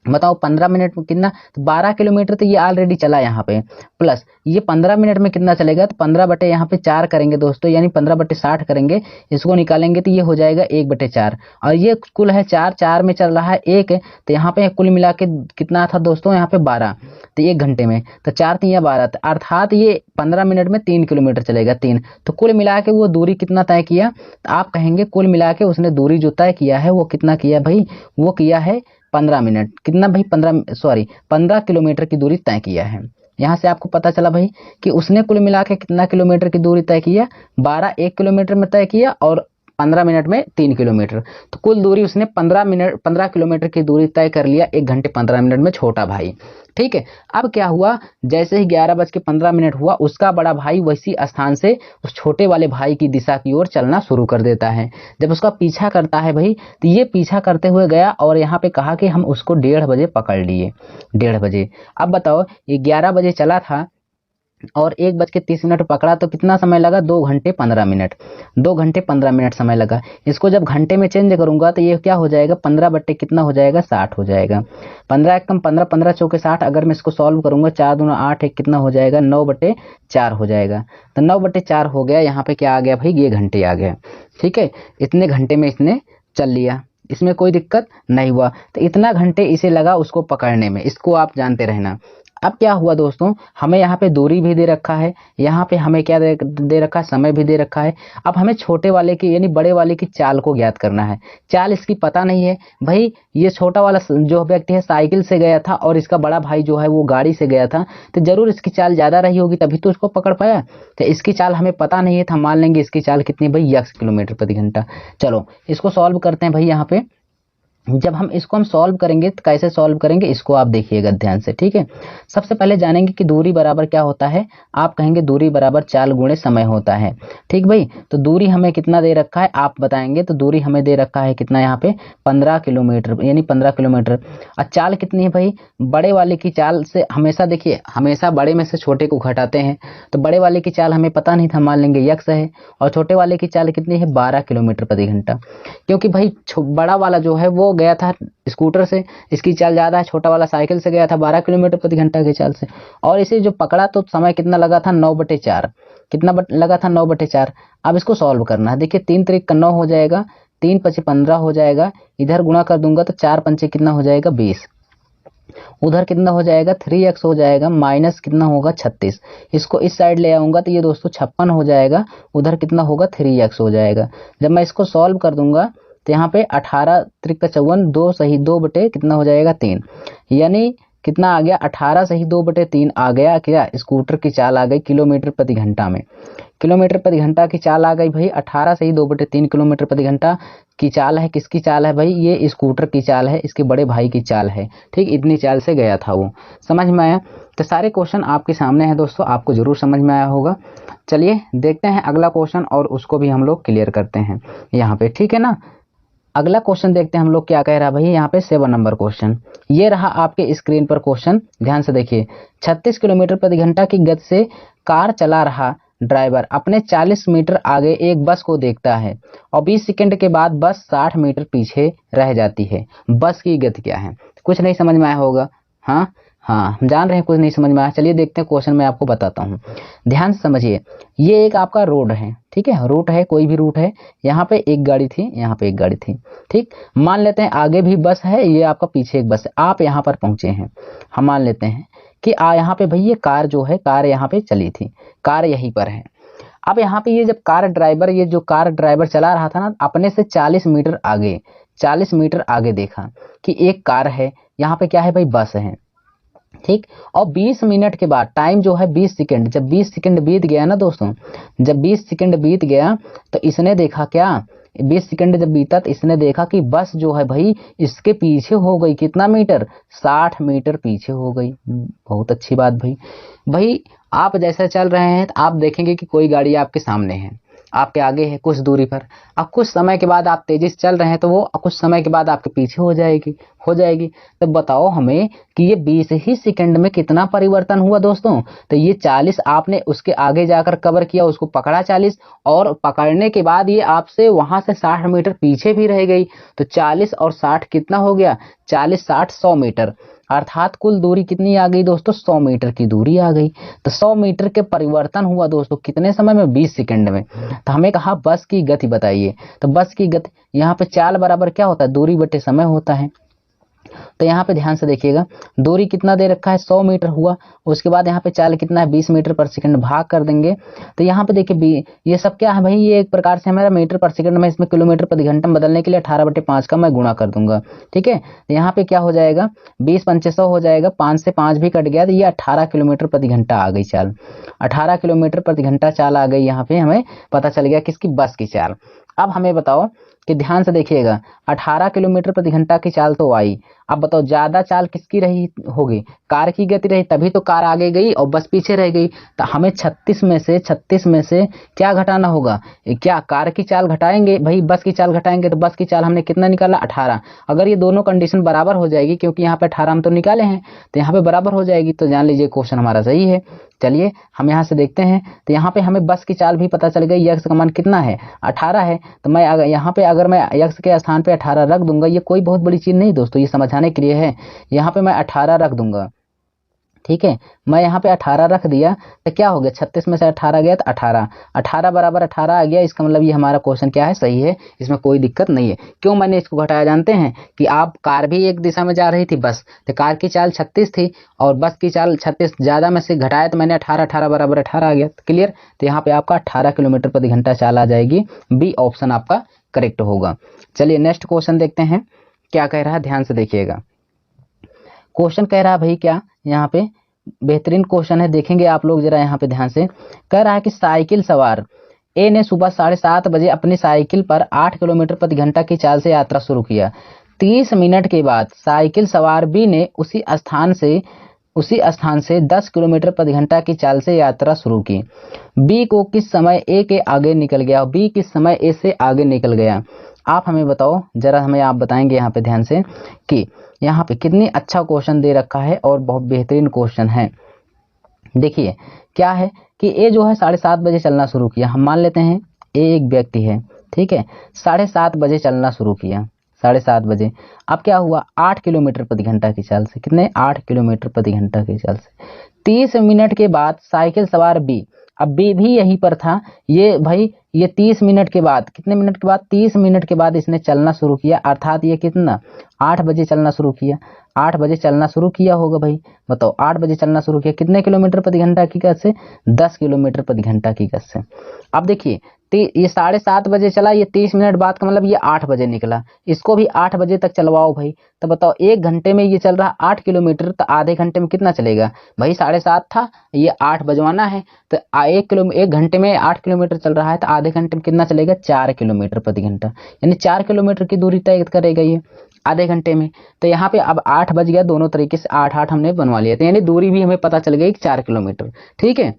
बताओ? 15 मिनट में कितना? तो 12 किलोमीटर तो ये ऑलरेडी चला यहाँ पे, प्लस ये 15 मिनट में कितना चलेगा? तो 15 बटे यहाँ पे 4 करेंगे दोस्तों, यानी 15/60 करेंगे, इसको निकालेंगे तो ये हो जाएगा 1/4। और ये कुल है 4 में चल रहा है 1, तो यहाँ पे कुल मिला के कितना था दोस्तों? यहाँ पे 12, तो 1 घंटे में तो 4 3 12, अर्थात ये 15 मिनट में 3 किलोमीटर चलेगा, 3। तो कुल मिला के वो दूरी कितना तय किया? तो आप कहेंगे कुल मिला के उसने दूरी जो तय किया है वो कितना किया भाई? वो किया है 15 मिनट। कितना भाई? 15 किलोमीटर की दूरी तय किया है। यहाँ से आपको पता चला भाई कि उसने कुल मिला के कितना किलोमीटर की दूरी तय किया? 12 1 किलोमीटर में तय किया और 15 मिनट में 3 किलोमीटर, तो कुल दूरी उसने 15 किलोमीटर की दूरी तय कर लिया 1 घंटे 15 मिनट में छोटा भाई। ठीक है, अब क्या हुआ? जैसे ही 11:15 हुआ, उसका बड़ा भाई वैसी स्थान से उस छोटे वाले भाई की दिशा की ओर चलना शुरू कर देता है। जब उसका पीछा करता है भाई, तो ये पीछा करते हुए गया और यहाँ पे कहा कि हम उसको 1:30 बजे पकड़ लिए, 1:30 बजे। अब बताओ, ये 11 बजे चला था और 1:30 पकड़ा, तो कितना समय लगा? 2 घंटे 15 मिनट, 2 घंटे 15 मिनट समय लगा। इसको जब घंटे में चेंज करूंगा तो ये क्या हो जाएगा? 15 बट्टे कितना हो जाएगा? 60 हो जाएगा। 15 एकम 15, 15 चौके 60। अगर मैं इसको सॉल्व करूंगा, 4 दूना 8, एक कितना हो जाएगा? 9/4 हो जाएगा। तो 9/4 हो गया। यहाँ पे क्या आ गया भाई? ये घंटे आ गया। ठीक है, इतने घंटे में इसने चल लिया, इसमें कोई दिक्कत नहीं हुआ। तो इतना घंटे इसे लगा उसको पकड़ने में, इसको आप जानते रहना। अब क्या हुआ दोस्तों? हमें यहाँ पे दूरी भी दे रखा है, यहाँ पे हमें क्या दे रखा है? समय भी दे रखा है। अब हमें छोटे वाले की यानी बड़े वाले की चाल को ज्ञात करना है। चाल इसकी पता नहीं है भाई। ये छोटा वाला जो व्यक्ति है साइकिल से गया था और इसका बड़ा भाई जो है वो गाड़ी से गया था, तो जरूर इसकी चाल ज्यादा रही होगी, तभी तो उसको पकड़ पाया। तो इसकी चाल हमें पता नहीं है, तो हम मान लेंगे इसकी चाल कितनी भाई? 1 किलोमीटर प्रति घंटा। चलो इसको सॉल्व करते हैं भाई। यहाँ पे जब हम इसको सॉल्व करेंगे तो कैसे सॉल्व करेंगे इसको आप देखिएगा ध्यान से। ठीक है, सबसे पहले जानेंगे कि दूरी बराबर क्या होता है। आप कहेंगे दूरी बराबर चाल गुणे समय होता है। ठीक भाई, तो दूरी हमें कितना दे रखा है आप बताएंगे। तो दूरी हमें दे रखा है कितना? यहाँ पे 15 किलोमीटर, यानी 15 किलोमीटर। और चाल कितनी है भाई? बड़े वाले की चाल से हमेशा देखिए, हमेशा बड़े में से छोटे को घटाते हैं, तो बड़े वाले की चाल हमें पता नहीं था, मान लेंगे यक्स है। और छोटे वाले की चाल कितनी है? 12 किलोमीटर प्रति घंटा। क्योंकि भाई बड़ा वाला जो है वो गया था स्कूटर से, इसकी चाल ज्यादा है। छोटा वाला साइकिल से गया था 12 किलोमीटर प्रति घंटा की चाल से, और इसे जो पकड़ा तो समय कितना लगा था? 9/4। कितना लगा था? 9/4। अब इसको सॉल्व करना है। देखिए 3 3 9 हो जाएगा, 3 5 15 हो जाएगा, इधर गुणा कर दूंगा तो 4 5 कितना हो जाएगा? 20। उधर कितना हो जाएगा? 3x हो जाएगा, माइनस कितना होगा? 36। इसको इस साइड ले आऊंगा तो ये दोस्तों 56 हो जाएगा, उधर कितना होगा? 3x हो जाएगा। जब मैं इसको सॉल्व कर दूंगा तो यहाँ पे 18 3 54, 2 सही 2 बटे कितना हो जाएगा? 3। यानी कितना आ गया? 18 सही 2/3 आ गया। क्या? स्कूटर की चाल आ गई किलोमीटर प्रति घंटा में। किलोमीटर प्रति घंटा की चाल आ गई भाई। 18 सही 2/3 किलोमीटर प्रति घंटा की चाल है। किसकी चाल है भाई? ये स्कूटर की चाल है, इसके बड़े भाई की चाल है। ठीक, इतनी चाल से गया था वो। समझ में आया? तो सारे क्वेश्चन आपके सामने हैं दोस्तों, आपको जरूर समझ में आया होगा। चलिए देखते हैं अगला क्वेश्चन और उसको भी हम लोग क्लियर करते हैं यहाँ पे। ठीक है ना, अगला क्वेश्चन देखते हैं हम लोग क्या कह रहा है भाई। यहाँ पे 7 नंबर क्वेश्चन ये रहा आपके स्क्रीन पर क्वेश्चन, ध्यान से देखिए। 36 किलोमीटर प्रति घंटा की गति से कार चला रहा ड्राइवर अपने 40 मीटर आगे एक बस को देखता है और 20 सेकंड के बाद बस 60 मीटर पीछे रह जाती है। बस की गति क्या है? कुछ नहीं समझ में आया होगा। हाँ, हम जान रहे हैं कुछ नहीं समझ में आया। चलिए देखते हैं क्वेश्चन, मैं आपको बताता हूँ, ध्यान से समझिए। ये एक आपका रोड है, ठीक है, रूट है, कोई भी रूट है। यहाँ पे एक गाड़ी थी, यहाँ पे एक गाड़ी थी। ठीक, मान लेते हैं आगे भी बस है, ये आपका पीछे एक बस है। आप यहाँ पर पहुंचे हैं, हम मान लेते हैं कि यहाँ पे भाई ये कार जो है, कार यहाँ पे चली थी, कार यहीं पर है। अब यहाँ पे ये जब ये जो कार ड्राइवर चला रहा था ना, अपने से 40 मीटर आगे देखा कि एक कार है, यहाँ पे क्या है भाई? बस है। ठीक। और 20 मिनट के बाद टाइम जो है 20 सेकंड, जब 20 सेकंड बीत गया ना दोस्तों, जब 20 सेकंड बीत गया तो इसने देखा क्या, 20 सेकंड जब बीता तो इसने देखा कि बस जो है भाई इसके पीछे हो गई, कितना मीटर, 60 मीटर पीछे हो गई। बहुत अच्छी बात भाई। भाई आप जैसे चल रहे हैं तो आप देखेंगे कि कोई गाड़ी आपके सामने है, आपके आगे है कुछ दूरी पर, अब कुछ समय के बाद आप तेजी से चल रहे हैं तो वो कुछ समय के बाद आपके पीछे हो जाएगी। तो बताओ हमें कि ये 20 ही सेकंड में कितना परिवर्तन हुआ दोस्तों। तो ये 40 आपने उसके आगे जाकर कवर किया, उसको पकड़ा 40, और पकड़ने के बाद ये आपसे वहां से 60 मीटर पीछे भी रह गई। तो 40 और 60 कितना हो गया, 40 60 100 मीटर, अर्थात कुल दूरी कितनी आ गई दोस्तों, 100 मीटर की दूरी आ गई। तो 100 मीटर के परिवर्तन हुआ दोस्तों कितने समय में, 20 सेकंड में। तो हमें कहा बस की गति बताइए। तो बस की गति, यहाँ पे चाल बराबर क्या होता है, दूरी बटे समय होता है। तो यहाँ पे ध्यान से देखिएगा, दूरी कितना दे रखा है, 100 मीटर हुआ। उसके बाद यहाँ पे चाल कितना है, 20 मीटर पर सेकंड, भाग कर देंगे। तो यहाँ पे देखिए ये सब क्या है भाई, ये एक प्रकार से हमारा मीटर पर सेकंड में, इसमें किलोमीटर प्रति घंटा बदलने के लिए 18/5 का मैं गुणा कर दूंगा। ठीक है, तो यहाँ पे क्या हो जाएगा, 20 पंचे 100 हो जाएगा, 5 से 5 भी कट गया, तो ये 18 किलोमीटर प्रति घंटा आ गई चाल। 18 किलोमीटर प्रति घंटा चाल आ गई। यहाँ पे हमें पता चल गया किसकी, बस की चाल। अब हमें बताओ कि ध्यान से देखिएगा, 18 किलोमीटर प्रति घंटा की चाल तो आई। अब बताओ ज्यादा चाल किसकी रही होगी, कार की गति रही, तभी तो कार आगे गई और बस पीछे रह गई। तो हमें 36 में से क्या घटाना होगा, क्या कार की चाल घटाएंगे भाई, बस की चाल घटाएंगे। तो बस की चाल हमने कितना निकाला, 18। अगर ये दोनों कंडीशन बराबर हो जाएगी, क्योंकि यहाँ पे 18 हम तो निकाले हैं, तो यहाँ पे बराबर हो जाएगी, तो जान लीजिए क्वेश्चन हमारा सही है। चलिए हम यहाँ से देखते हैं। तो यहाँ पे हमें बस की चाल भी पता चल गई, x का मान कितना है, 18 है। तो मैं यहाँ पे अगर मैं x के स्थान पे 18 रख दूंगा, ये कोई बहुत बड़ी चीज नहीं दोस्तों, ये समझाने के लिए है। यहाँ पे मैं 18 रख दूंगा, ठीक है, मैं यहाँ पे 18 रख दिया, तो क्या हो गया, 36 में से 18 गया तो 18 बराबर 18 आ गया। इसका मतलब ये हमारा क्वेश्चन क्या है, सही है, इसमें कोई दिक्कत नहीं है। क्यों मैंने इसको घटाया, जानते हैं कि आप कार भी एक दिशा में जा रही थी बस, तो कार की चाल 36 थी और बस की चाल 36, ज्यादा में से घटाया तो मैंने 18 बराबर 18 आ गया। क्लियर। तो यहाँ पे आपका 18 किलोमीटर प्रति घंटा चाल आ जाएगी, बी ऑप्शन आपका करेक्ट होगा। चलिए नेक्स्ट क्वेश्चन देखते हैं क्या कह रहा है, ध्यान से देखिएगा। क्वेश्चन कह रहा है भाई क्या, यहाँ पे बेहतरीन क्वेश्चन है, देखेंगे आप लोग जरा यहाँ पे ध्यान से। कह रहा है कि साइकिल सवार ए ने सुबह 7:30 बजे अपनी साइकिल पर 8 किलोमीटर प्रति घंटा की चाल से यात्रा शुरू किया। 30 मिनट के बाद साइकिल सवार बी ने उसी स्थान से 10 किलोमीटर प्रति घंटा की चाल से यात्रा शुरू की। बी को किस समय ए के आगे निकल गया, बी किस समय ए से आगे निकल गया। आप हमें बताओ जरा, हमें आप बताएंगे यहाँ पे ध्यान से कि यहाँ पे कितनी अच्छा क्वेश्चन दे रखा है और बहुत बेहतरीन क्वेश्चन है। देखिए क्या है कि ए जो है 7:30 बजे चलना शुरू किया, हम मान लेते हैं ए एक व्यक्ति है, ठीक है, 7:30 बजे चलना शुरू किया, 7:30 बजे। अब क्या हुआ, 8 किलोमीटर प्रति घंटा की चाल से, कितने, 8 किलोमीटर प्रति घंटा की चाल से। 30 मिनट के बाद साइकिल सवार बी, अब बी भी यहीं पर था, ये भाई ये 30 मिनट के बाद, कितने मिनट के बाद, 30 मिनट के बाद इसने चलना शुरू किया, अर्थात ये कितना, 8 बजे चलना शुरू किया। 8 बजे चलना शुरू किया होगा भाई, बताओ 8 बजे चलना शुरू किया, कितने किलोमीटर प्रति घंटा की गति से, 10 किलोमीटर प्रति घंटा की गति से। अब देखिए ये 7:30 बजे चला, ये 30 मिनट बाद का मतलब ये 8 बजे निकला, इसको भी 8 बजे तक चलवाओ भाई। तो बताओ 1 घंटे में ये चल रहा 8 किलोमीटर, तो आधे घंटे में कितना चलेगा भाई, 7:30 था, ये 8 बजवाना है, तो 1 घंटे में 8 किलोमीटर चल रहा है, तो आधे घंटे में कितना चलेगा, 4 किलोमीटर प्रति घंटा, यानी 4 किलोमीटर की दूरी तय करेगा ये आधे घंटे में। तो यहाँ पे अब 8 बज गया, दोनों तरीके से 8 हमने बनवा लिया, तो यानी दूरी भी हमें पता चल गई 4 किलोमीटर। ठीक है,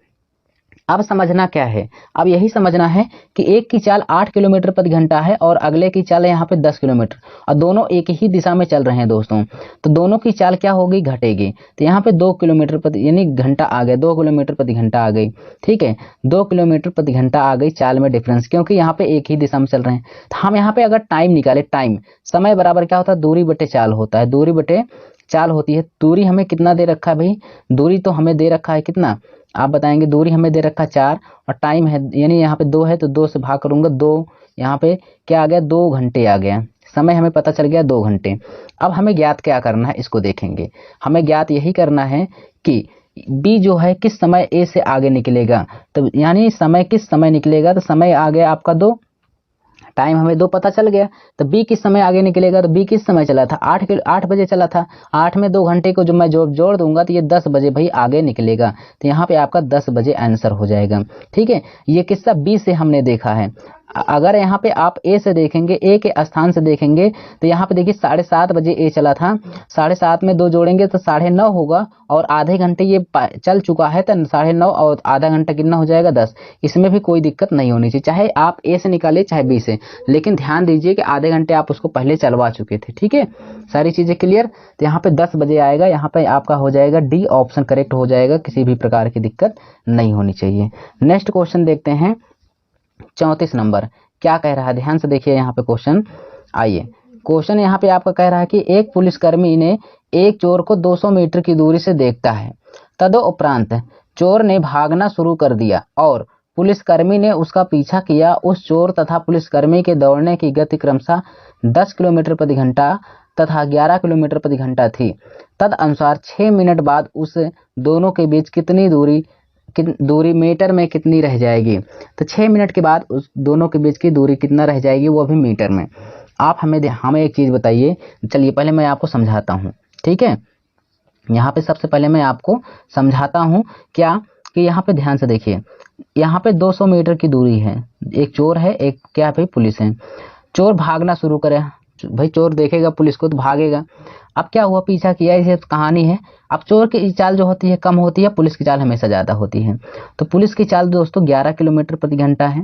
अब समझना क्या है, अब यही समझना है कि एक की चाल 8 किलोमीटर प्रति घंटा है और अगले की चाल है यहाँ पे 10 किलोमीटर, और दोनों एक ही दिशा में चल रहे हैं दोस्तों, तो दोनों की चाल क्या होगी, घटेगी। तो यहाँ पे 2 किलोमीटर प्रति यानी घंटा आ गया, 2 किलोमीटर प्रति घंटा आ गई। ठीक है, 2 किलोमीटर प्रति घंटा आ गई चाल में डिफरेंस, क्योंकि यहाँ पे एक ही दिशा में चल रहे हैं। तो हम यहाँ पे अगर टाइम निकाले, टाइम समय बराबर क्या होता है, दूरी बटे चाल होता है, दूरी बटे चाल होती है। दूरी हमें कितना दे रखा है भाई, दूरी तो हमें दे रखा है कितना, आप बताएंगे, दूरी हमें दे रखा 4 और टाइम है यानी यहाँ पे 2 है, तो 2 से भाग करूंगा, 2 यहाँ पे क्या आ गया, 2 घंटे आ गया, समय हमें पता चल गया 2 घंटे। अब हमें ज्ञात क्या करना है, इसको देखेंगे। हमें ज्ञात यही करना है कि बी जो है किस समय ए से आगे निकलेगा, तो यानी समय किस समय निकलेगा, तो समय आ गया आपका 2, टाइम हमें 2 पता चल गया। तो बी किस समय आगे निकलेगा, तो बी किस समय चला था, 8 बजे चला था। 8 में 2 घंटे को जो मैं जोड़ दूंगा तो ये 10 बजे भाई आगे निकलेगा। तो यहाँ पे आपका 10 बजे आंसर हो जाएगा। ठीक है, ये किस्सा बी से हमने देखा है। अगर यहाँ पे आप ए से देखेंगे, ए के स्थान से देखेंगे, तो यहाँ पे देखिए 7:30 बजे ए चला था। 7:30 में 2 जोड़ेंगे तो 9:30 होगा, और आधे घंटे ये चल चुका है, तो 9:30 और आधा घंटा कितना हो जाएगा, 10। इसमें भी कोई दिक्कत नहीं होनी चाहिए, चाहे आप ए से निकाले चाहे बी से, लेकिन ध्यान दीजिए कि आधे घंटे आप उसको पहले चलवा चुके थे। ठीक है, सारी चीजें क्लियर। तो यहाँ पे 10 बजे आएगा, यहाँ पे आपका हो जाएगा डी ऑप्शन करेक्ट हो जाएगा, किसी भी प्रकार की दिक्कत नहीं होनी चाहिए। नेक्स्ट क्वेश्चन देखते हैं 34 नंबर क्या कह रहा है, ध्यान से देखिए यहाँ पे क्वेश्चन। आइए, क्वेश्चन यहाँ पे आपका कह रहा है कि एक पुलिसकर्मी ने एक चोर को 200 मीटर की दूरी से देखता है। तदुपरांत चोर ने भागना शुरू कर दिया और पुलिसकर्मी ने उसका पीछा किया। उस चोर तथा पुलिसकर्मी के दौड़ने की गति क्रमशः 10 किलोमीटर प्रति घंटा तथा 11 किलोमीटर प्रति घंटा थी। तद अनुसार 6 मिनट बाद उस दोनों के बीच कितनी दूरी मीटर में कितनी रह जाएगी। तो 6 मिनट के बाद उस दोनों के बीच की दूरी कितना रह जाएगी, वो भी मीटर में। आप हमें एक चीज बताइए। चलिए पहले मैं आपको समझाता हूँ। ठीक है, यहाँ पे सबसे पहले मैं आपको समझाता हूँ क्या कि यहाँ पे ध्यान से देखिए, यहाँ पे 200 मीटर की दूरी है, एक चोर है, एक क्या भाई पुलिस है। चोर भागना शुरू करे, भाई चोर देखेगा पुलिस को तो भागेगा। अब क्या हुआ, पीछा किया, इसे कहानी है। अब चोर की चाल जो होती है कम होती है, पुलिस की चाल हमेशा ज्यादा होती है। तो पुलिस की चाल दोस्तों 11 किलोमीटर प्रति घंटा है,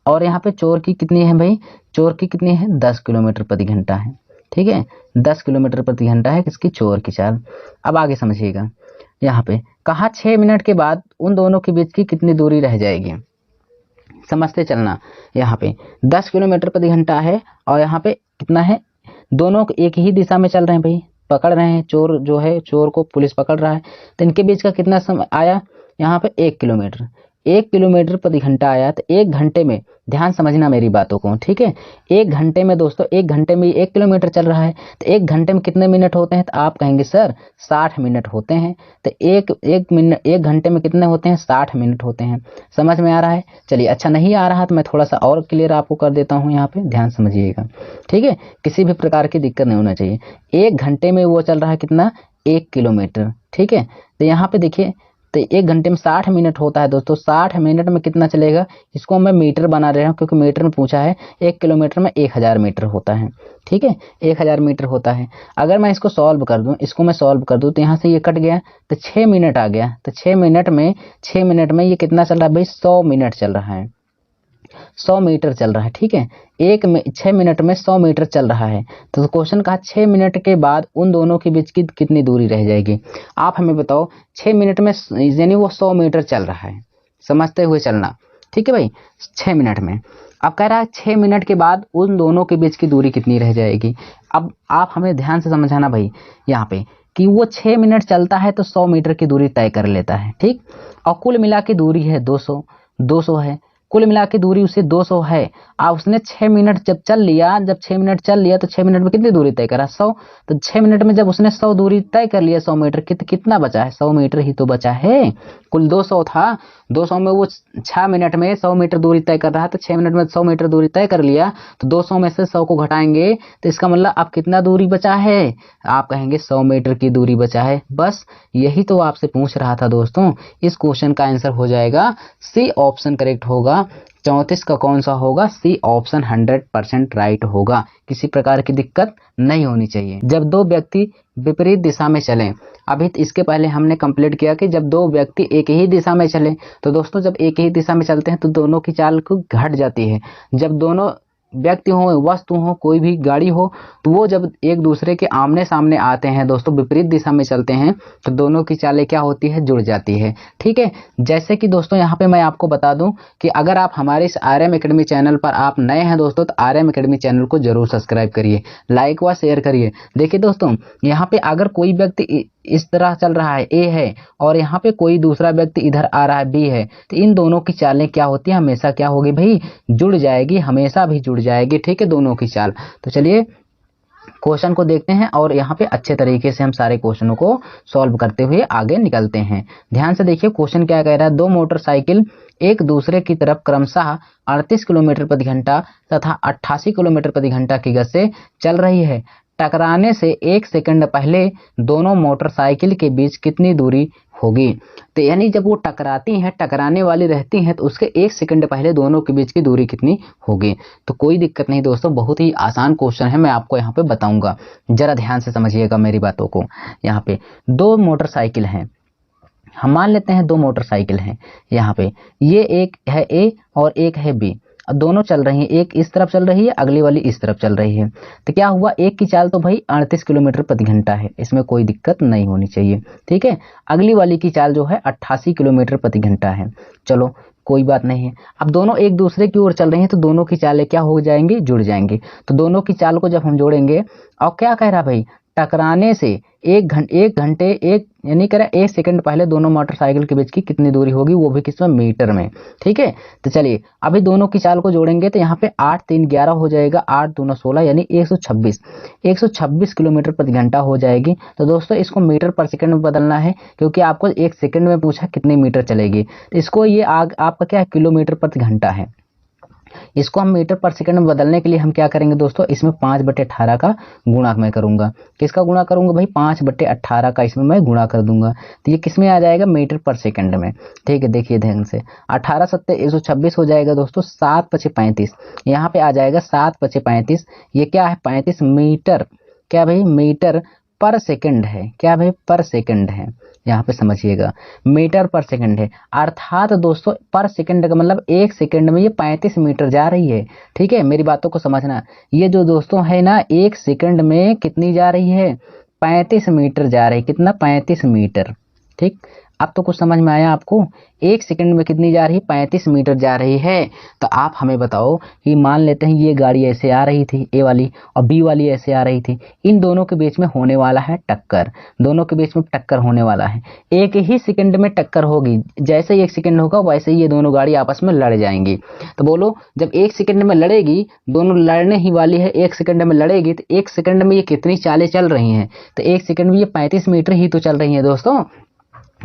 और यहाँ पे चोर की कितनी है भाई, चोर की कितनी है, 10 किलोमीटर प्रति घंटा है। ठीक है, 10 किलोमीटर प्रति घंटा है किसकी, चोर की चाल। अब आगे समझिएगा, यहाँ पे कहा 6 मिनट के बाद उन दोनों के बीच की कितनी दूरी रह जाएगी। समझते चलना, यहाँ पे 10 किलोमीटर प्रति घंटा है, और यहाँ पे कितना है, दोनों एक ही दिशा में चल रहे हैं भाई, पकड़ रहे हैं, चोर जो है, चोर को पुलिस पकड़ रहा है। तो इनके बीच का कितना समय आया, यहाँ पे 1 किलोमीटर, 1 किलोमीटर प्रति घंटा आया। तो 1 घंटे में, ध्यान समझना मेरी बातों को, ठीक है, 1 घंटे में दोस्तों, 1 घंटे में 1 किलोमीटर चल रहा है। तो 1 घंटे में कितने मिनट होते हैं, तो आप कहेंगे सर 60 मिनट होते हैं। तो एक घंटे में कितने होते हैं, 60 मिनट होते हैं। समझ में आ रहा है। चलिए, अच्छा नहीं आ रहा तो मैं थोड़ा सा और क्लियर आपको कर देता हूँ, यहाँ पे ध्यान समझिएगा। ठीक है, किसी भी प्रकार की दिक्कत नहीं होना चाहिए। 1 घंटे में वो चल रहा है कितना, 1 किलोमीटर। ठीक है, तो यहाँ पे देखिए, तो 1 घंटे में 60 मिनट होता है दोस्तों। 60 मिनट में कितना चलेगा, इसको मैं मीटर बना रहा हूँ क्योंकि मीटर में पूछा है। 1 किलोमीटर में 1000 मीटर होता है। ठीक है, 1000 मीटर होता है। अगर मैं इसको सॉल्व कर दूं, तो यहाँ से ये कट गया, तो 6 मिनट आ गया। तो 6 मिनट में ये कितना चल रहा है भाई, 100 मिनट चल रहा है, 100 मीटर चल रहा है। ठीक है, 6 मिनट में 100 मीटर चल रहा है। तो क्वेश्चन कहा 6 मिनट के बाद उन दोनों के बीच की कितनी दूरी रह जाएगी। आप हमें बताओ, 6 मिनट में यानी वो 100 मीटर चल रहा है, समझते हुए चलना। ठीक है भाई, 6 मिनट में। अब कह रहा है 6 मिनट के बाद उन दोनों के बीच की दूरी कितनी रह जाएगी। अब आप हमें ध्यान से समझाना भाई, यहाँ पे कि वो 6 मिनट चलता है तो 100 मीटर की दूरी तय कर लेता है। ठीक, और कुल मिला के दूरी है 200 है, कुल मिला के दूरी उससे 200 है। अब उसने 6 मिनट जब 6 मिनट चल लिया तो 6 मिनट में कितनी दूरी तय करा, 100। तो 6 मिनट में जब उसने 100 दूरी तय कर लिया, 100 मीटर, कितना बचा है, 100 मीटर ही तो बचा है। कुल 200 था, 200 में वो 6 मिनट में 100 मीटर दूरी तय कर रहा है, तो 6 मिनट में 100 मीटर दूरी तय कर लिया। तो 200 में से 100 को घटाएंगे तो इसका मतलब अब कितना दूरी बचा है, आप कहेंगे 100 मीटर की दूरी बचा है। बस यही तो आपसे पूछ रहा था दोस्तों। इस क्वेश्चन का आंसर हो जाएगा सी ऑप्शन करेक्ट होगा। 34 का कौन सा होगा, सी ऑप्शन 100% राइट होगा। किसी प्रकार की दिक्कत नहीं होनी चाहिए। जब 2 व्यक्ति विपरीत दिशा में चलें, अभी इसके पहले हमने कंप्लीट किया कि जब 2 व्यक्ति एक ही दिशा में चलें, तो दोस्तों जब एक ही दिशा में चलते हैं तो दोनों की चाल को घट जाती है। जब दोनों व्यक्ति हो, वस्तु हो, कोई भी गाड़ी हो, तो वो जब एक दूसरे के आमने सामने आते हैं दोस्तों, विपरीत दिशा में चलते हैं, तो दोनों की चालें क्या होती है, जुड़ जाती है। ठीक है, जैसे कि दोस्तों यहाँ पे मैं आपको बता दूं कि अगर आप हमारे इस RM एकेडमी चैनल पर आप नए हैं दोस्तों, तो RM एकेडमी चैनल को जरूर सब्सक्राइब करिए, लाइक व शेयर करिए। देखिए दोस्तों, यहाँ पे अगर कोई व्यक्ति इस तरह चल रहा है, ए है, और यहाँ पे कोई दूसरा व्यक्ति इधर आ रहा है, बी है, तो इन दोनों की चालें क्या होती है, हमेशा क्या होगी भाई, जुड़ जाएगी, हमेशा भी जुड़ जाएगी। ठीक है, दोनों की चाल। तो चलिए क्वेश्चन को देखते हैं और यहाँ पे अच्छे तरीके से हम सारे क्वेश्चनों को सॉल्व करते हुए आगे निकलते हैं। ध्यान से देखिए क्वेश्चन क्या कह रहा है। दो मोटरसाइकिल एक दूसरे की तरफ क्रमशः 38 किलोमीटर प्रति घंटा तथा 88 किलोमीटर प्रति घंटा की गति से चल रही है। टकराने से 1 सेकंड पहले दोनों मोटरसाइकिल के बीच कितनी दूरी होगी। तो यानी जब वो टकराती हैं, टकराने वाली रहती हैं, तो उसके 1 सेकंड पहले दोनों के बीच की दूरी कितनी होगी। तो कोई दिक्कत नहीं दोस्तों, बहुत ही आसान क्वेश्चन है, मैं आपको यहाँ पे बताऊंगा, जरा ध्यान से समझिएगा मेरी बातों को। यहाँ पे दो मोटरसाइकिल हैं, हम मान लेते हैं दो मोटरसाइकिल हैं। यहाँ पे ये एक है ए और एक है बी, दोनों चल रही हैं, एक इस तरफ चल रही है, अगली वाली इस तरफ चल रही है। तो क्या हुआ, एक की चाल तो भाई 38 किलोमीटर प्रति घंटा है, इसमें कोई दिक्कत नहीं होनी चाहिए, ठीक है। अगली वाली की चाल जो है 88 किलोमीटर प्रति घंटा है। चलो कोई बात नहीं है। अब दोनों एक दूसरे की ओर चल रही हैं, तो दोनों की चालें क्या हो जाएंगी, जुड़ जाएंगी। तो दोनों की चाल को जब हम जोड़ेंगे, और क्या कह रहा भाई, टकराने से एक घंटे यानी कह रहा 1 सेकंड पहले दोनों मोटरसाइकिल के बीच की कितनी दूरी होगी, वो भी किसमें, मीटर में, ठीक है। तो चलिए अभी दोनों की चाल को जोड़ेंगे, तो यहाँ पे 8 3 11 हो जाएगा, 8 दूना 16 यानी 126 किलोमीटर प्रति घंटा हो जाएगी। तो दोस्तों इसको मीटर पर सेकंड में बदलना है, क्योंकि आपको 1 सेकंड में पूछा कितनी मीटर चलेगी। तो इसको ये आपका क्या है, किलोमीटर प्रति घंटा है। इसको हम मीटर पर सेकंड में बदलने के लिए हम क्या करेंगे दोस्तों, इसमें 5/18 का गुणा मैं करूंगा। किसका गुणा करूंगा भाई, 5/18 का इसमें मैं गुणा कर दूंगा। तो ये किस में आ जाएगा, मीटर पर सेकंड में, ठीक है। देखिए ध्यान से, 18 सत्ते 126 हो जाएगा दोस्तों, 7 पचे 35, यहाँ पे आ जाएगा 7 पचे 35। ये क्या है, 35 मीटर, क्या भाई, मीटर पर सेकंड है, क्या भाई, पर सेकंड है। यहाँ पे समझिएगा मीटर पर सेकंड है, अर्थात दोस्तों पर सेकंड का मतलब 1 सेकंड में ये 35 मीटर जा रही है, ठीक है। मेरी बातों को समझना, ये जो दोस्तों है ना, 1 सेकंड में कितनी जा रही है, 35 मीटर जा रही है। कितना, 35 मीटर, ठीक। अब तो कुछ समझ में आया आपको, 1 सेकंड में कितनी जा रही है, 35 मीटर जा रही है। तो आप हमें बताओ कि मान लेते हैं ये गाड़ी ऐसे आ रही थी, ए वाली, और बी वाली ऐसे आ रही थी, इन दोनों के बीच में होने वाला है टक्कर, दोनों के बीच में टक्कर होने वाला है। 1 ही सेकंड में टक्कर होगी, जैसे ही 1 सेकंड होगा वैसे ही ये दोनों गाड़ी आपस में लड़ जाएंगी। तो बोलो, जब 1 सेकंड में लड़ेगी, दोनों लड़ने ही वाली है, 1 सेकंड में लड़ेगी, तो 1 सेकंड में ये कितनी चालें चल रही हैं, तो 1 सेकंड में ये 35 मीटर ही तो चल रही है दोस्तों।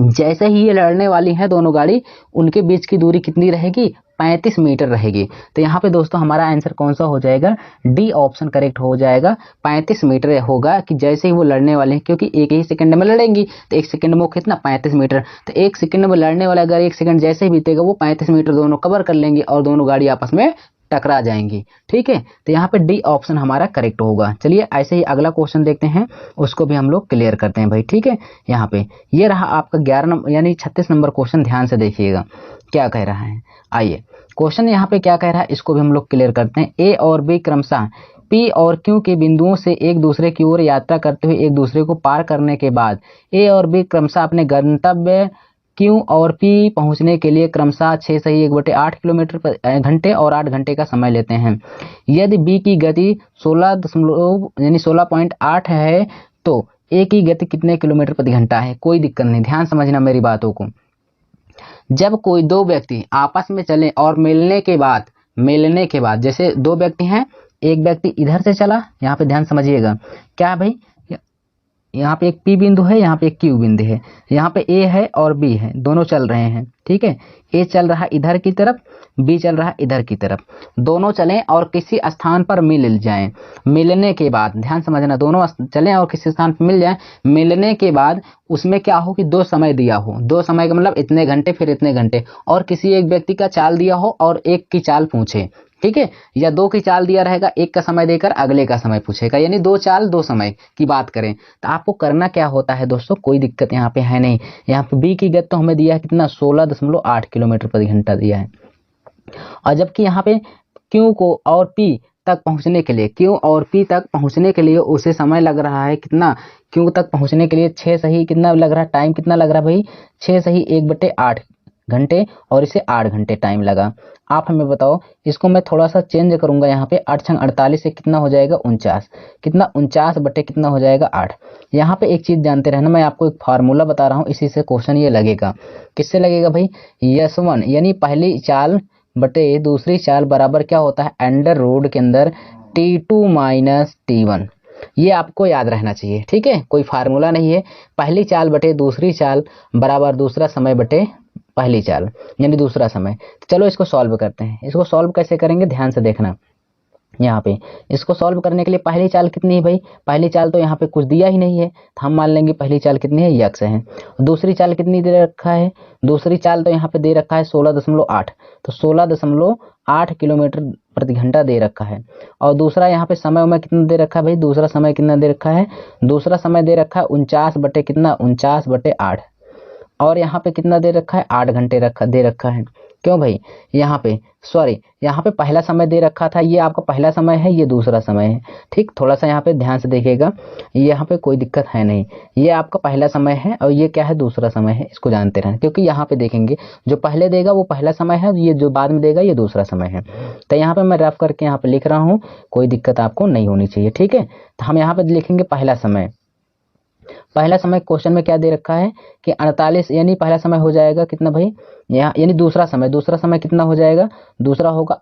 जैसे ही ये लड़ने वाली है दोनों गाड़ी, उनके बीच की दूरी कितनी रहेगी, 35 मीटर रहेगी। तो यहाँ पे दोस्तों हमारा आंसर कौन सा हो जाएगा, डी ऑप्शन करेक्ट हो जाएगा, 35 मीटर होगा। कि जैसे ही वो लड़ने वाले हैं, क्योंकि 1 ही सेकंड में लड़ेंगी, तो 1 सेकंड में वो कितना, 35 मीटर। तो 1 सेकंड में लड़ने वाला अगर 1 सेकंड जैसे ही बीतेगा, वो 35 मीटर दोनों कवर कर लेंगे और दोनों गाड़ी आपस में टकरा जाएंगी, ठीक है। तो यहाँ पे डी ऑप्शन हमारा करेक्ट होगा। चलिए ऐसे ही अगला क्वेश्चन देखते हैं, उसको भी हम लोग क्लियर करते हैं भाई, ठीक है। यहाँ पे ये रहा आपका 11 नंबर यानी 36 नंबर क्वेश्चन, ध्यान से देखिएगा क्या कह रहा है। आइए क्वेश्चन यहाँ पे क्या कह रहा है, इसको भी हम लोग क्लियर करते हैं। ए और बी क्रमशः पी और क्यू के बिंदुओं से एक दूसरे की ओर यात्रा करते हुए एक दूसरे को पार करने के बाद ए और बी क्रमशः अपने गंतव्य क्यू और पी पहुंचने के लिए क्रमशः 6 सही 1/8 किलोमीटर घंटे और 8 घंटे का समय लेते हैं। यदि बी की गति 16.8 है, तो ए की गति कितने किलोमीटर प्रति घंटा है। कोई दिक्कत नहीं, ध्यान समझना मेरी बातों को। जब कोई दो व्यक्ति आपस में चले और मिलने के बाद जैसे दो व्यक्ति हैं, एक व्यक्ति इधर से चला, यहाँ पे ध्यान समझिएगा, क्या भाई, यहाँ पे एक P बिंदु है, यहाँ पे एक Q बिंदु है, यहाँ पे A है और B है, दोनों चल रहे हैं, ठीक है। A चल रहा इधर की तरफ, B चल रहा इधर की तरफ, दोनों चलें और किसी स्थान पर मिल जाएं। मिलने के बाद ध्यान समझना, दोनों चलें और किसी स्थान पर मिल जाएं। मिलने के बाद उसमें क्या हो कि 2 समय दिया हो, 2 समय का मतलब इतने घंटे फिर इतने घंटे, और किसी एक व्यक्ति का चाल दिया हो और एक की चाल पूछे, ठीक है। या 2 की चाल दिया रहेगा, एक का समय देकर अगले का समय पूछेगा, यानी 2 चाल 2 समय की बात करें। तो आपको करना क्या होता है दोस्तों, कोई दिक्कत यहाँ पे है नहीं। यहाँ पे बी की गति तो हमें दिया है कितना, 16.8 किलोमीटर प्रति घंटा दिया है। और जबकि यहाँ पे क्यू को और पी तक पहुंचने के लिए, क्यू और पी तक पहुंचने के लिए उसे समय लग रहा है कितना, क्यू तक पहुंचने के लिए 6 सही कितना लग रहा है, टाइम कितना लग रहा है भाई, 6 सही 1/8 घंटे, और इसे 8 घंटे टाइम लगा। आप हमें बताओ, इसको मैं थोड़ा सा चेंज करूंगा, यहाँ पे 8 छंग 48 से कितना हो जाएगा, 49, कितना 49 बटे कितना हो जाएगा 8। यहाँ पे एक चीज जानते रहना, मैं आपको एक फार्मूला बता रहा हूँ, इसी से क्वेश्चन ये लगेगा। किससे लगेगा भाई, S1 यानी पहली चाल बटे दूसरी चाल बराबर क्या होता है, अंडर रूट के अंदर T2 - T1। ये आपको याद रहना चाहिए, ठीक है। कोई फार्मूला नहीं है, पहली चाल बटे दूसरी चाल बराबर दूसरा समय बटे पहली चाल यानी दूसरा समय। तो चलो इसको सॉल्व करते हैं। इसको सॉल्व कैसे करेंगे ध्यान से देखना। यहाँ पे इसको सॉल्व करने के लिए पहली चाल कितनी है भाई, पहली चाल तो यहाँ पे कुछ दिया ही नहीं है, तो हम मान लेंगे पहली चाल कितनी है, यक्स है। दूसरी चाल कितनी दे रखा है, दूसरी चाल तो यहाँ पे दे रखा है 16.8, तो 16.8 किलोमीटर प्रति घंटा दे रखा है। और दूसरा यहाँ पे समय में कितना दे रखा है भाई, दूसरा समय कितना दे रखा है, दूसरा समय दे रखा है 49 बटे कितना, 49/8। और यहाँ पे कितना दे रखा है, 8 घंटे दे रखा है। क्यों भाई, यहाँ पे यहाँ पे पहला समय दे रखा था, ये आपका पहला समय है, ये दूसरा समय है, ठीक। थोड़ा सा यहाँ पे ध्यान से देखिएगा, यहाँ पे कोई दिक्कत है नहीं, ये आपका पहला समय है और ये क्या है, दूसरा समय है। इसको जानते रहना, क्योंकि यहाँ पे देखेंगे जो पहले देगा वो पहला समय है, ये जो बाद में देगा ये दूसरा समय है। तो यहाँ पे मैं रफ करके यहाँ पे लिख रहा हूँ, कोई दिक्कत आपको नहीं होनी चाहिए, ठीक है। तो हम यहाँ पे लिखेंगे पहला समय। पहला समय क्वेश्चन में क्या दे रखा है कि 48, यानी पहला समय हो जाएगा कितना भाई, यहाँ यानी दूसरा समय कितना हो जाएगा, दूसरा होगा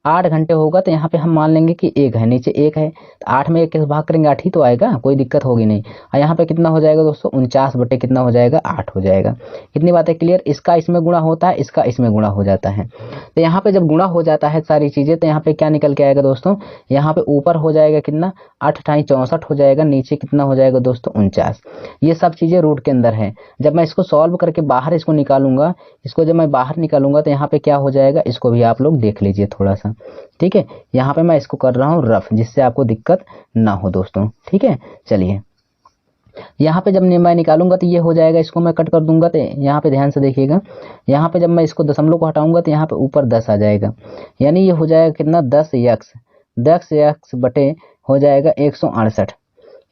8 घंटे होगा। तो यहाँ पे हम मान लेंगे कि 1 है, नीचे 1 है, तो 8 में 1 भाग करेंगे 8 ही तो आएगा, कोई दिक्कत होगी नहीं। और यहाँ पे कितना हो जाएगा दोस्तों, 49 बटे कितना हो जाएगा, 8 हो जाएगा। कितनी बातें क्लियर, इसका इसमें गुणा होता है, इसका इसमें गुणा हो जाता है। तो यहाँ पे जब गुणा हो जाता है सारी चीजें, तो यहाँ पे क्या निकल के आएगा दोस्तों, यहाँ पे ऊपर हो जाएगा कितना, 8 × 64 हो जाएगा, नीचे कितना हो जाएगा दोस्तों 49। ये सब चीजें रूट के अंदर है। जब मैं इसको सॉल्व करके बाहर इसको निकालूंगा, इसको जब मैं बाहर निकालूंगा तो यहाँ पे क्या हो जाएगा, इसको भी आप लोग देख लीजिए थोड़ा सा, ठीक है। यहाँ पे मैं इसको कर रहा हूँ रफ, जिससे आपको दिक्कत ना हो दोस्तों, ठीक है। चलिए यहाँ पे जब मैं निकालूंगा तो ये हो जाएगा, इसको मैं कट कर दूंगा। तो यहाँ पे ध्यान से देखिएगा, यहाँ पे जब मैं इसको दशमलव को हटाऊंगा तो यहाँ पे ऊपर 10 आ जाएगा, यानी ये हो जाएगा कितना, 10 बटे हो जाएगा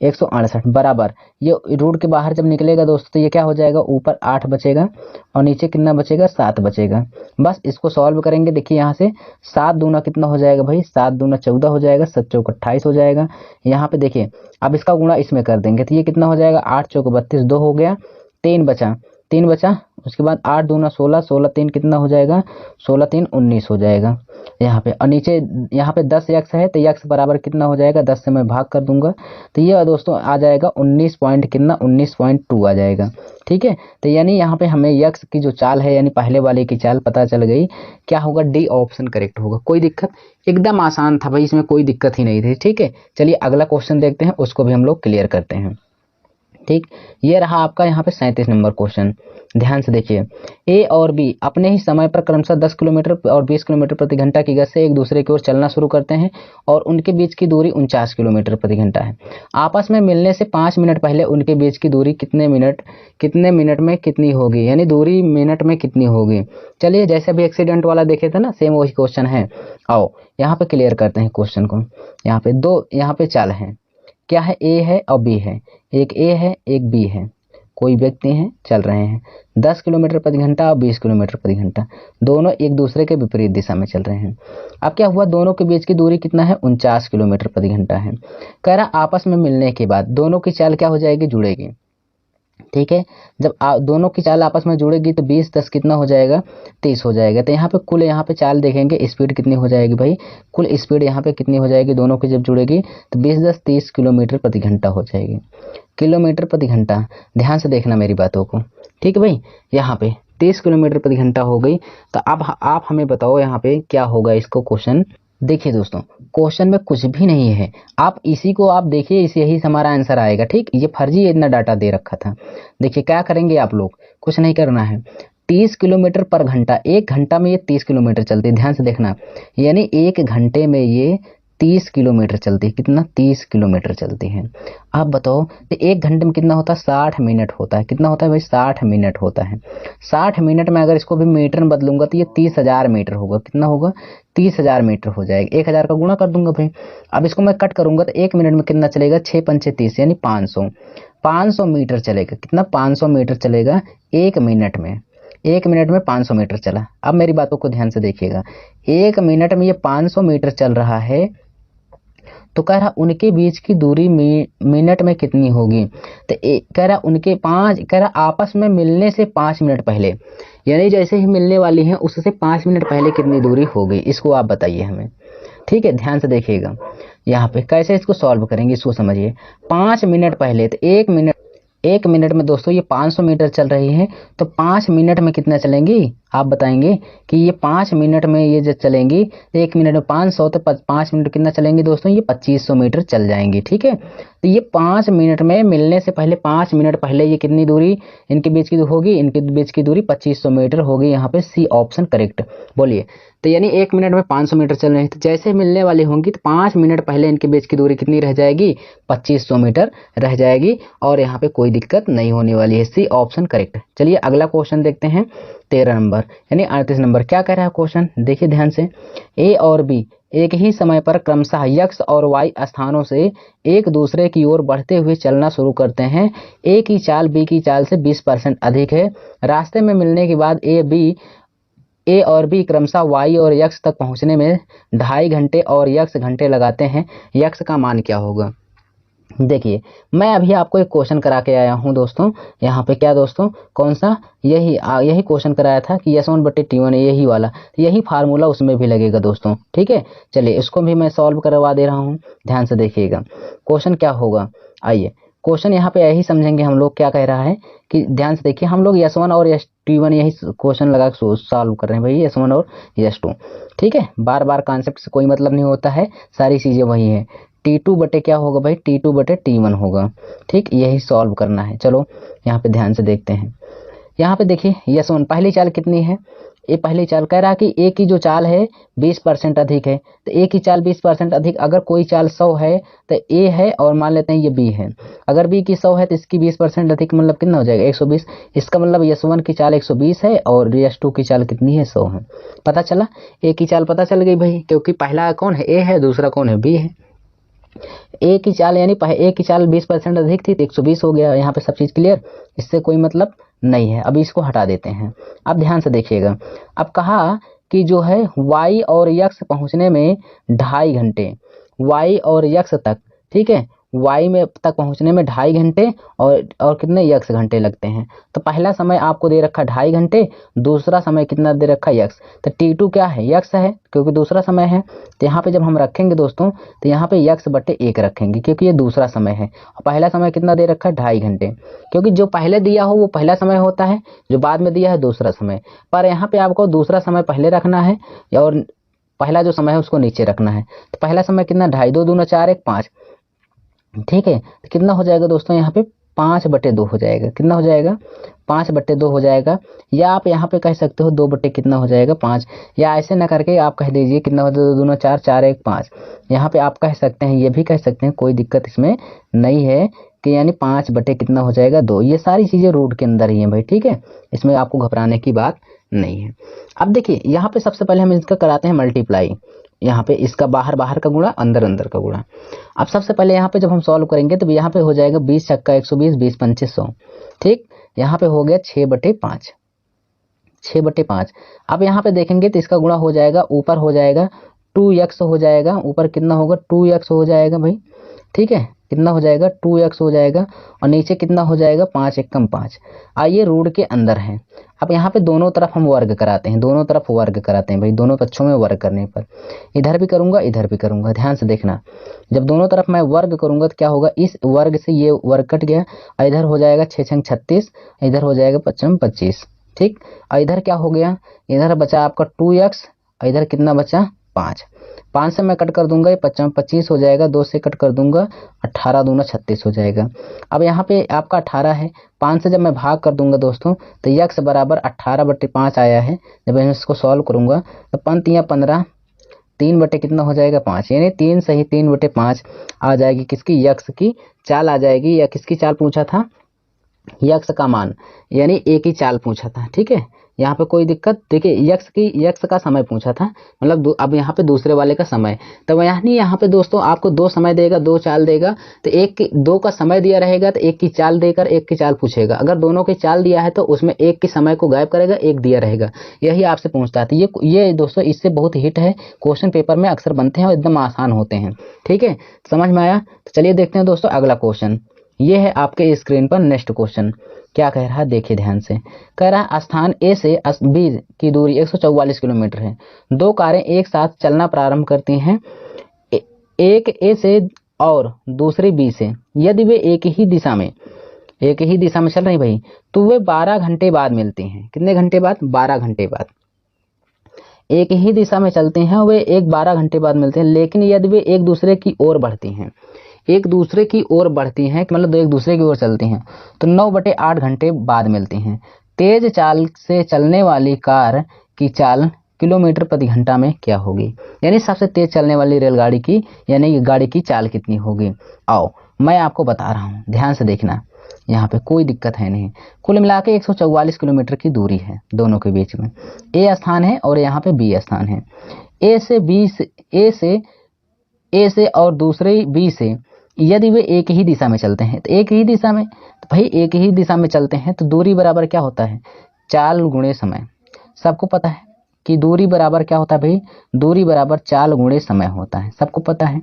168 बराबर, ये रूट के बाहर जब निकलेगा दोस्तों तो ये क्या हो जाएगा, ऊपर 8 बचेगा और नीचे कितना बचेगा, 7 बचेगा। बस इसको सॉल्व करेंगे, देखिए यहाँ से 7 दूना कितना हो जाएगा भाई, 7 दूना 14 हो जाएगा, 7 चौक 28 हो जाएगा। यहाँ पे देखिए अब इसका गुणा इसमें कर देंगे तो ये कितना हो जाएगा, 8 चौक 32, 2 हो गया, 3 बचा, उसके बाद 8 दूना 16, 16 3 कितना हो जाएगा, 16 3 19 हो जाएगा यहाँ पे। और नीचे यहाँ पे 10 यक्स है, तो यक्स बराबर कितना हो जाएगा, 10 से मैं भाग कर दूंगा, तो ये दोस्तों आ जाएगा 19.2 आ जाएगा, ठीक है। तो यानी यहाँ पे हमें यक्स की जो चाल है, यानी पहले वाले की चाल पता चल गई। क्या होगा, डी ऑप्शन करेक्ट होगा। कोई दिक्कत, एकदम आसान था भाई, इसमें कोई दिक्कत ही नहीं थी, ठीक है। चलिए अगला क्वेश्चन देखते हैं, उसको भी हम लोग क्लियर करते हैं, ठीक। ये रहा आपका यहाँ पे 37 नंबर क्वेश्चन। ध्यान से देखिए, ए और बी अपने ही समय पर क्रमशः 10 किलोमीटर और 20 किलोमीटर प्रति घंटा की गति से एक दूसरे की ओर चलना शुरू करते हैं और उनके बीच की दूरी 49 किलोमीटर प्रति घंटा है। आपस में मिलने से 5 मिनट पहले उनके बीच की दूरी कितने मिनट में कितनी होगी, यानी दूरी मिनट में कितनी होगी। चलिए जैसे अभी एक्सीडेंट वाला देखे थे ना, सेम वही क्वेश्चन है। आओ यहाँ पे क्लियर करते हैं क्वेश्चन को। यहाँ पे यहाँ पे चाल है, क्या है, ए है और बी है, एक ए है एक बी है, कोई व्यक्ति हैं चल रहे हैं 10 किलोमीटर प्रति घंटा और 20 किलोमीटर प्रति घंटा, दोनों एक दूसरे के विपरीत दिशा में चल रहे हैं। अब क्या हुआ, दोनों के बीच की दूरी कितना है, 49 किलोमीटर प्रति घंटा है। कह रहा आपस में मिलने के बाद दोनों की चाल क्या हो जाएगी, जुड़ेगी, ठीक है। जब दोनों की चाल आपस में जुड़ेगी तो 20 10 कितना हो जाएगा, 30 हो जाएगा। तो यहाँ पे कुल यहाँ पे चाल देखेंगे, स्पीड कितनी हो जाएगी भाई, कुल स्पीड यहाँ पे कितनी हो जाएगी, दोनों की जब जुड़ेगी तो 20 10 30 किलोमीटर प्रति घंटा हो जाएगी, किलोमीटर प्रति घंटा। ध्यान से देखना मेरी बातों को, ठीक है भाई। यहाँ पे 30 किलोमीटर प्रति घंटा हो गई। तो अब आप हमें बताओ यहाँ पे क्या होगा इसको क्वेश्चन। देखिए दोस्तों, क्वेश्चन में कुछ भी नहीं है, आप इसी को आप देखिए, इसी यही से हमारा आंसर आएगा, ठीक। ये फर्जी इतना डाटा दे रखा था। देखिए क्या करेंगे आप लोग, कुछ नहीं करना है, 30 किलोमीटर पर घंटा, 1 घंटा में ये 30 किलोमीटर चलती है। ध्यान से देखना, यानी 1 घंटे में ये 30 किलोमीटर चलती है। कितना, 30 किलोमीटर चलती है। आप बताओ तो 1 घंटे में कितना होता है, 60 मिनट होता है। कितना होता है भाई, 60 मिनट होता है। 60 मिनट में अगर इसको भी मीटर में बदलूंगा तो ये 30,000 मीटर होगा। कितना होगा, 30,000 मीटर हो जाएगा। 1000 का गुणा कर दूंगा भाई। अब इसको मैं कट करूंगा तो 1 मिनट में कितना चलेगा, 6 पंचे 30 यानी 500 मीटर चलेगा। कितना, 500 मीटर चलेगा 1 मिनट में। 1 मिनट में 500 मीटर चला। अब मेरी बातों को ध्यान से देखिएगा, 1 मिनट में ये 500 मीटर चल रहा है, तो कह रहा उनके बीच की दूरी मिनट में कितनी होगी। तो कह रहा आपस में मिलने से 5 मिनट पहले, यानी जैसे ही मिलने वाली हैं उससे 5 मिनट पहले कितनी दूरी होगी, इसको आप बताइए हमें, ठीक है। ध्यान से देखिएगा, यहाँ पे कैसे इसको सॉल्व करेंगे इसको समझिए। 5 मिनट पहले, तो 1 मिनट में दोस्तों ये 500 मीटर चल रही है, तो 5 मिनट में कितना चलेंगी आप बताएंगे कि ये 5 मिनट में ये जब चलेंगी तो 1 मिनट में 500, तो 5 मिनट कितना चलेंगे दोस्तों, ये 2500 मीटर चल जाएंगी। ठीक है, तो ये 5 मिनट में मिलने से पहले 5 मिनट पहले ये कितनी दूरी इनके बीच की होगी, इनके बीच की दूरी 2500 मीटर होगी। यहाँ पे सी ऑप्शन करेक्ट। बोलिए, तो यानी 1 मिनट में 500 मीटर चल रहे हैं, तो जैसे मिलने वाली होंगी तो 5 मिनट पहले इनके बीच की दूरी कितनी रह जाएगी, 2500 मीटर रह जाएगी, और यहाँ पे कोई दिक्कत नहीं होने वाली है। C option correct. चलिए अगला क्वेश्चन देखते हैं, 13 नंबर यानी 38 नंबर। क्या कह रहा है क्वेश्चन, देखिए ध्यान से। ए और बी एक ही समय पर क्रमशः एक्स और वाई स्थानों से एक दूसरे की ओर बढ़ते हुए चलना शुरू करते हैं। ए की चाल बी की चाल से 20% अधिक है। रास्ते में मिलने के बाद ए और बी क्रमशः वाई और यक्स तक पहुंचने में 2.5 घंटे और यक्स घंटे लगाते हैं। यक्स का मान क्या होगा। देखिए, मैं अभी आपको एक क्वेश्चन करा के आया हूं दोस्तों। यहाँ पे क्या दोस्तों, कौन सा, यही क्वेश्चन कराया था कि S1/T1 यही वाला, यही फार्मूला उसमें भी लगेगा दोस्तों। ठीक है, चलिए इसको भी मैं सॉल्व करवा दे रहा हूँ, ध्यान से देखिएगा क्वेश्चन क्या होगा। आइए क्वेश्चन यहाँ पे यही समझेंगे हम लोग, क्या कह रहा है कि ध्यान से देखिए, हम लोग S1 और S1 यही क्वेश्चन लगा सॉल्व कर रहे हैं भाई, S1 और S2। ठीक है, बार बार कॉन्सेप्ट से कोई मतलब नहीं होता है, सारी चीजें वही है। T2 बटे क्या होगा भाई, T2 बटे T1 होगा। ठीक, यही सॉल्व करना है। चलो यहाँ पे ध्यान से देखते हैं। यहाँ पे देखिए S1 पहली चाल कितनी है, ये पहली चाल कह रहा है कि ए की जो चाल है 20% अधिक है, तो ए की चाल 20% अधिक, अगर कोई चाल 100 है तो ए है और मान लेते हैं ये बी है। अगर बी की 100 है तो इसकी 20% अधिक मतलब कितना हो जाएगा, 120। इसका मतलब S1 की चाल 120 है और S2 की चाल कितनी है, 100 है। पता चला, ए की चाल पता चल गई भाई, क्योंकि पहला कौन है, ए है, दूसरा कौन है, बी है। ए की चाल यानी ए की चाल 20% अधिक थी तो 120 हो गया। यहाँ पे सब चीज क्लियर, इससे कोई मतलब नहीं है। अभी इसको हटा देते हैं। अब ध्यान से देखिएगा, अब कहा कि जो है वाई और यक्स पहुंचने में 2.5 घंटे, वाई और यक्स तक, ठीक है, वाई में तक पहुंचने में 2.5 घंटे और कितने यक्स घंटे लगते हैं। तो पहला समय आपको दे रखा 2.5 घंटे, दूसरा समय कितना दे रखा, यक्स। तो T2 क्या है, यक्स है, क्योंकि दूसरा समय है। तो यहाँ पे जब हम रखेंगे दोस्तों, तो यहाँ पे यक्स/1 रखेंगे, क्योंकि ये दूसरा समय है। और पहला समय कितना दे रखा है, 2.5 घंटे, क्योंकि जो पहले दिया हो वो पहला समय होता है, जो बाद में दिया है दूसरा समय। पर यहाँ पे आपको दूसरा समय पहले रखना है और पहला जो समय है उसको नीचे रखना है। तो पहला समय कितना, 2.5, 2 दूना 4, 1 5। ठीक है, तो कितना हो जाएगा दोस्तों, यहाँ पे 5/2 हो जाएगा। कितना हो जाएगा, 5/2 हो जाएगा। या आप यहाँ पे कह सकते हो 2 बटे कितना हो जाएगा, 5। या ऐसे ना करके आप कह दीजिए कितना हो जाएगा, 2 दूना 4, 4 1 5। यहाँ पे आप कह सकते हैं, ये भी कह सकते हैं, कोई दिक्कत इसमें नहीं है कि यानी 5 बटे कितना हो जाएगा, 2। ये सारी चीजें रूट के अंदर ही है भाई। ठीक है, इसमें आपको घबराने की बात नहीं है। अब देखिए यहाँ पे सबसे पहले हम इसका कराते हैं मल्टीप्लाई। यहाँ पे इसका बाहर बाहर का गुणा, अंदर अंदर का गुणा। अब सबसे पहले यहाँ पे जब हम सॉल्व करेंगे तो यहाँ पे हो जाएगा 20 छक्का 120, 20 पंचे 100। ठीक, यहाँ पे हो गया 6/5, 6/5। अब यहाँ पे देखेंगे तो इसका गुणा हो जाएगा, ऊपर हो जाएगा 2x हो जाएगा, ऊपर कितना होगा, 2x हो जाएगा भाई। ठीक है, कितना हो जाएगा, 2x हो जाएगा, और नीचे कितना हो जाएगा, 5 1 5। आइए रूट के अंदर है। अब यहाँ पे दोनों तरफ हम वर्ग कराते हैं, दोनों तरफ वर्ग कराते हैं भाई, दोनों पक्षों में वर्ग करने पर इधर भी करूंगा इधर भी करूंगा। ध्यान से देखना, जब दोनों तरफ मैं वर्ग करूंगा तो क्या होगा, इस वर्ग से ये वर्ग कट गया, इधर हो जाएगा 6 6 36, इधर हो जाएगा 5 25। ठीक, और इधर क्या हो गया, इधर बचा आपका 2x, इधर कितना बचा, 5। 5 से मैं कट कर दूंगा, ये 5 25 हो जाएगा, 2 से कट कर दूंगा, 18 दूना 36 हो जाएगा। अब यहाँ पे आपका 18 है, 5 से जब मैं भाग कर दूंगा दोस्तों तो x बराबर 18/5 आया है। जब मैं इसको सॉल्व करूंगा तो 15 3 बटे कितना हो जाएगा, 5, यानी 3 सही 3/5 आ जाएगी। किसकी, यक्स की चाल आ जाएगी। या किसकी चाल पूछा था, यक्स का मान, यानी ए की चाल पूछा था। ठीक है, यहाँ पे कोई दिक्कत, देखिए यक्स का समय पूछा था, मतलब अब यहाँ पे दूसरे वाले का समय। तो यानी यहाँ पे दोस्तों आपको 2 समय देगा, 2 चाल देगा, तो 2 का समय दिया रहेगा तो 1 की चाल देकर 1 की चाल पूछेगा। अगर दोनों की चाल दिया है तो उसमें 1 के समय को गायब करेगा, 1 दिया रहेगा, यही आपसे पूछता है। ये दोस्तों इससे बहुत हिट है, क्वेश्चन पेपर में अक्सर बनते हैं और एकदम आसान होते हैं। ठीक है, समझ में आया। तो चलिए देखते हैं दोस्तों अगला क्वेश्चन। ये है आपके स्क्रीन पर नेक्स्ट क्वेश्चन। क्या कह रहा है, देखिए ध्यान से। कह रहा है स्थान ए से बी की दूरी 144 किलोमीटर है। 2 कारें एक साथ चलना प्रारंभ करती हैं। एक ए से और दूसरी बी से यदि वे एक ही दिशा में चल रही भाई, तो वे 12 घंटे बाद मिलती हैं। कितने घंटे बाद? 12 घंटे बाद। एक ही दिशा में चलते हैं, वे 12 घंटे बाद मिलते हैं। लेकिन यदि वे एक दूसरे की ओर बढ़ती हैं, मतलब एक दूसरे की ओर चलती हैं, तो 9/8 घंटे बाद मिलती हैं। तेज चाल से चलने वाली कार की चाल किलोमीटर प्रति घंटा में क्या होगी? यानी सबसे तेज चलने वाली रेलगाड़ी की यानी गाड़ी की चाल कितनी होगी? आओ मैं आपको बता रहा हूँ, ध्यान से देखना, यहाँ पे कोई दिक्कत है नहीं। कुल मिला के 144 किलोमीटर की दूरी है दोनों के बीच में। ए स्थान है और यहाँ पे बी स्थान है। ए से और दूसरे बी से यदि वे एक ही दिशा में चलते हैं, तो एक ही दिशा में चलते हैं तो दूरी बराबर क्या होता है? चाल गुणे समय। सबको पता है कि दूरी बराबर क्या होता है भाई? दूरी बराबर चाल गुणे समय होता है, सबको पता है।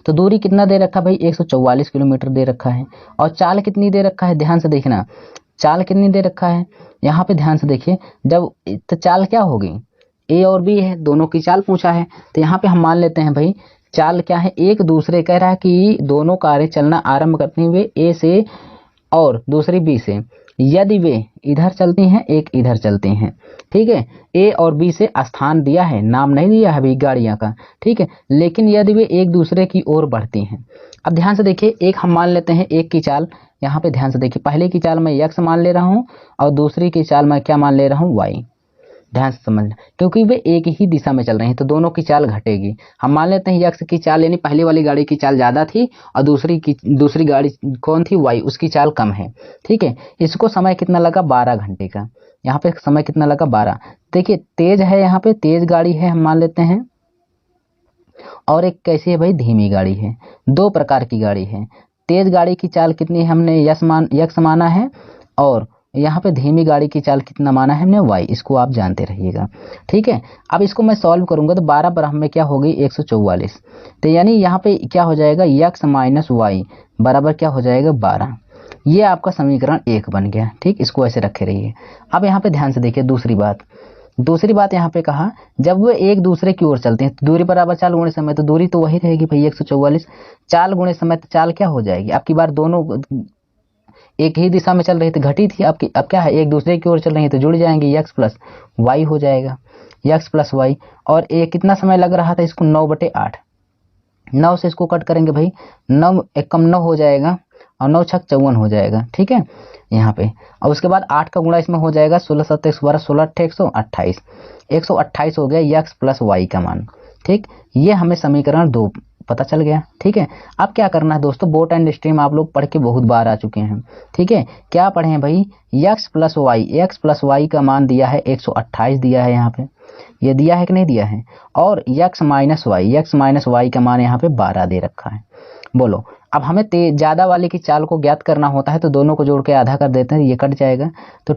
तो दूरी कितना दे रखा भाई? 144 किलोमीटर दे रखा है। और चाल कितनी दे रखा है? ध्यान से देखना, चाल कितनी दे रखा है यहाँ पे, ध्यान से देखिए। जब तो चाल क्या होगी? ए और बी है, दोनों की चाल पूछा है, तो यहाँ पे हम मान लेते हैं भाई चाल क्या है? एक दूसरे, कह रहा है कि दोनों कारें चलना आरंभ करती हुए ए से और दूसरी बी से, यदि वे इधर चलती हैं, एक इधर चलती हैं, ठीक है। ए और बी से स्थान दिया है, नाम नहीं दिया है भाई गाड़ियां का, ठीक है। लेकिन यदि वे एक दूसरे की ओर बढ़ती हैं, अब ध्यान से देखिए, एक हम मान लेते हैं एक की चाल, यहाँ पे ध्यान से देखिए, पहले की चाल मैं x मान ले रहा हूँ और दूसरी की चाल मैं क्या मान ले रहा हूँ? y। ध्यान से समझना, क्योंकि वे एक ही दिशा में चल रहे हैं तो दोनों की चाल घटेगी। हम मान लेते हैं यक्स की चाल, यानी पहले वाली गाड़ी की चाल ज्यादा थी और दूसरी गाड़ी कौन थी? वाई, उसकी चाल कम है, ठीक है। इसको समय कितना लगा? 12 घंटे का। यहाँ पे समय कितना लगा? 12। देखिए तेज है, यहाँ पे तेज गाड़ी है हम मान लेते हैं, और एक कैसी है भाई? धीमी गाड़ी है। दो प्रकार की गाड़ी है। तेज गाड़ी की चाल कितनी हमने यक्स माना है, और यहाँ पे धीमी गाड़ी की चाल कितना माना है हमने? वाई। इसको आप जानते रहिएगा, ठीक है। अब इसको मैं सॉल्व करूंगा तो 12 पर हमें क्या होगी? 144। तो यानी यहाँ पे क्या हो जाएगा? यक्स माइनस वाई बराबर क्या हो जाएगा? 12। ये आपका समीकरण 1 बन गया, ठीक। इसको ऐसे रखे रहिए। अब यहाँ पे ध्यान से देखिए दूसरी बात यहाँ पे कहा, जब वो एक दूसरे की ओर चलते हैं तो दूरी बराबर चाल गुणे समय, तो दूरी तो वही रहेगी भाई 144। चाल गुणे समय, तो चाल क्या हो जाएगी? आपकी बार दोनों एक ही दिशा में चल रही थी, घटी थी, अब क्या है? एक दूसरे की ओर चल रही है तो जुड़ जाएंगे, x प्लस वाई हो जाएगा, x प्लस वाई। और ये कितना समय लग रहा था इसको? 9/8। 9 से इसको कट करेंगे भाई, 9 एक कम 9 हो जाएगा और 9 छक 54 हो जाएगा, ठीक है यहाँ पे। और उसके बाद 8 का गुणा इसमें हो जाएगा, 16 7 112 16 128। 128 हो गया x प्लस वाई का मान, ठीक। ये हमें समीकरण 2 पता चल गया, ठीक है। अब क्या करना है दोस्तों? बोट एंड स्ट्रीम आप लोग पढ़ के बहुत बार आ चुके हैं, ठीक है। क्या पढ़े हैं भाई? x प्लस वाई का मान दिया है 128 दिया है यहाँ पे, ये दिया है कि नहीं दिया है? और x माइनस वाई का मान यहाँ पे 12 दे रखा है। बोलो, अब हमें ज्यादा वाले की चाल को ज्ञात करना होता है तो दोनों को जोड़ के आधा कर देते हैं, ये कट जाएगा, तो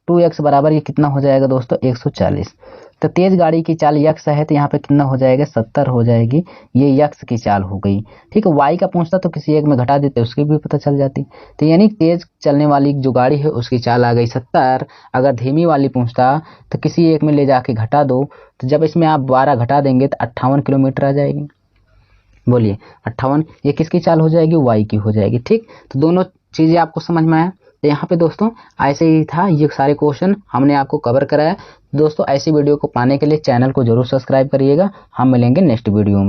2x बराबर ये कितना हो जाएगा दोस्तों? 140। तो तेज गाड़ी की चाल यक्स है तो यहाँ पे कितना हो जाएगा? 70 हो जाएगी। ये यक्स की चाल हो गई, ठीक है। वाई का पूछता तो किसी एक में घटा देते, उसकी भी पता चल जाती। तो यानी तेज चलने वाली जो गाड़ी है उसकी चाल आ गई 70। अगर धीमी वाली पूछता तो किसी एक में ले जाके घटा दो, तो जब इसमें आप 12 घटा देंगे तो 58 किलोमीटर आ जाएगी। बोलिए 58, ये किसकी चाल हो जाएगी? वाई की हो जाएगी, ठीक। तो दोनों चीजें आपको समझ में आया। तो यहाँ पे दोस्तों ऐसे ही था, ये सारे क्वेश्चन हमने आपको कवर कराया। दोस्तों ऐसी वीडियो को पाने के लिए चैनल को जरूर सब्सक्राइब करिएगा। हम मिलेंगे नेक्स्ट वीडियो में।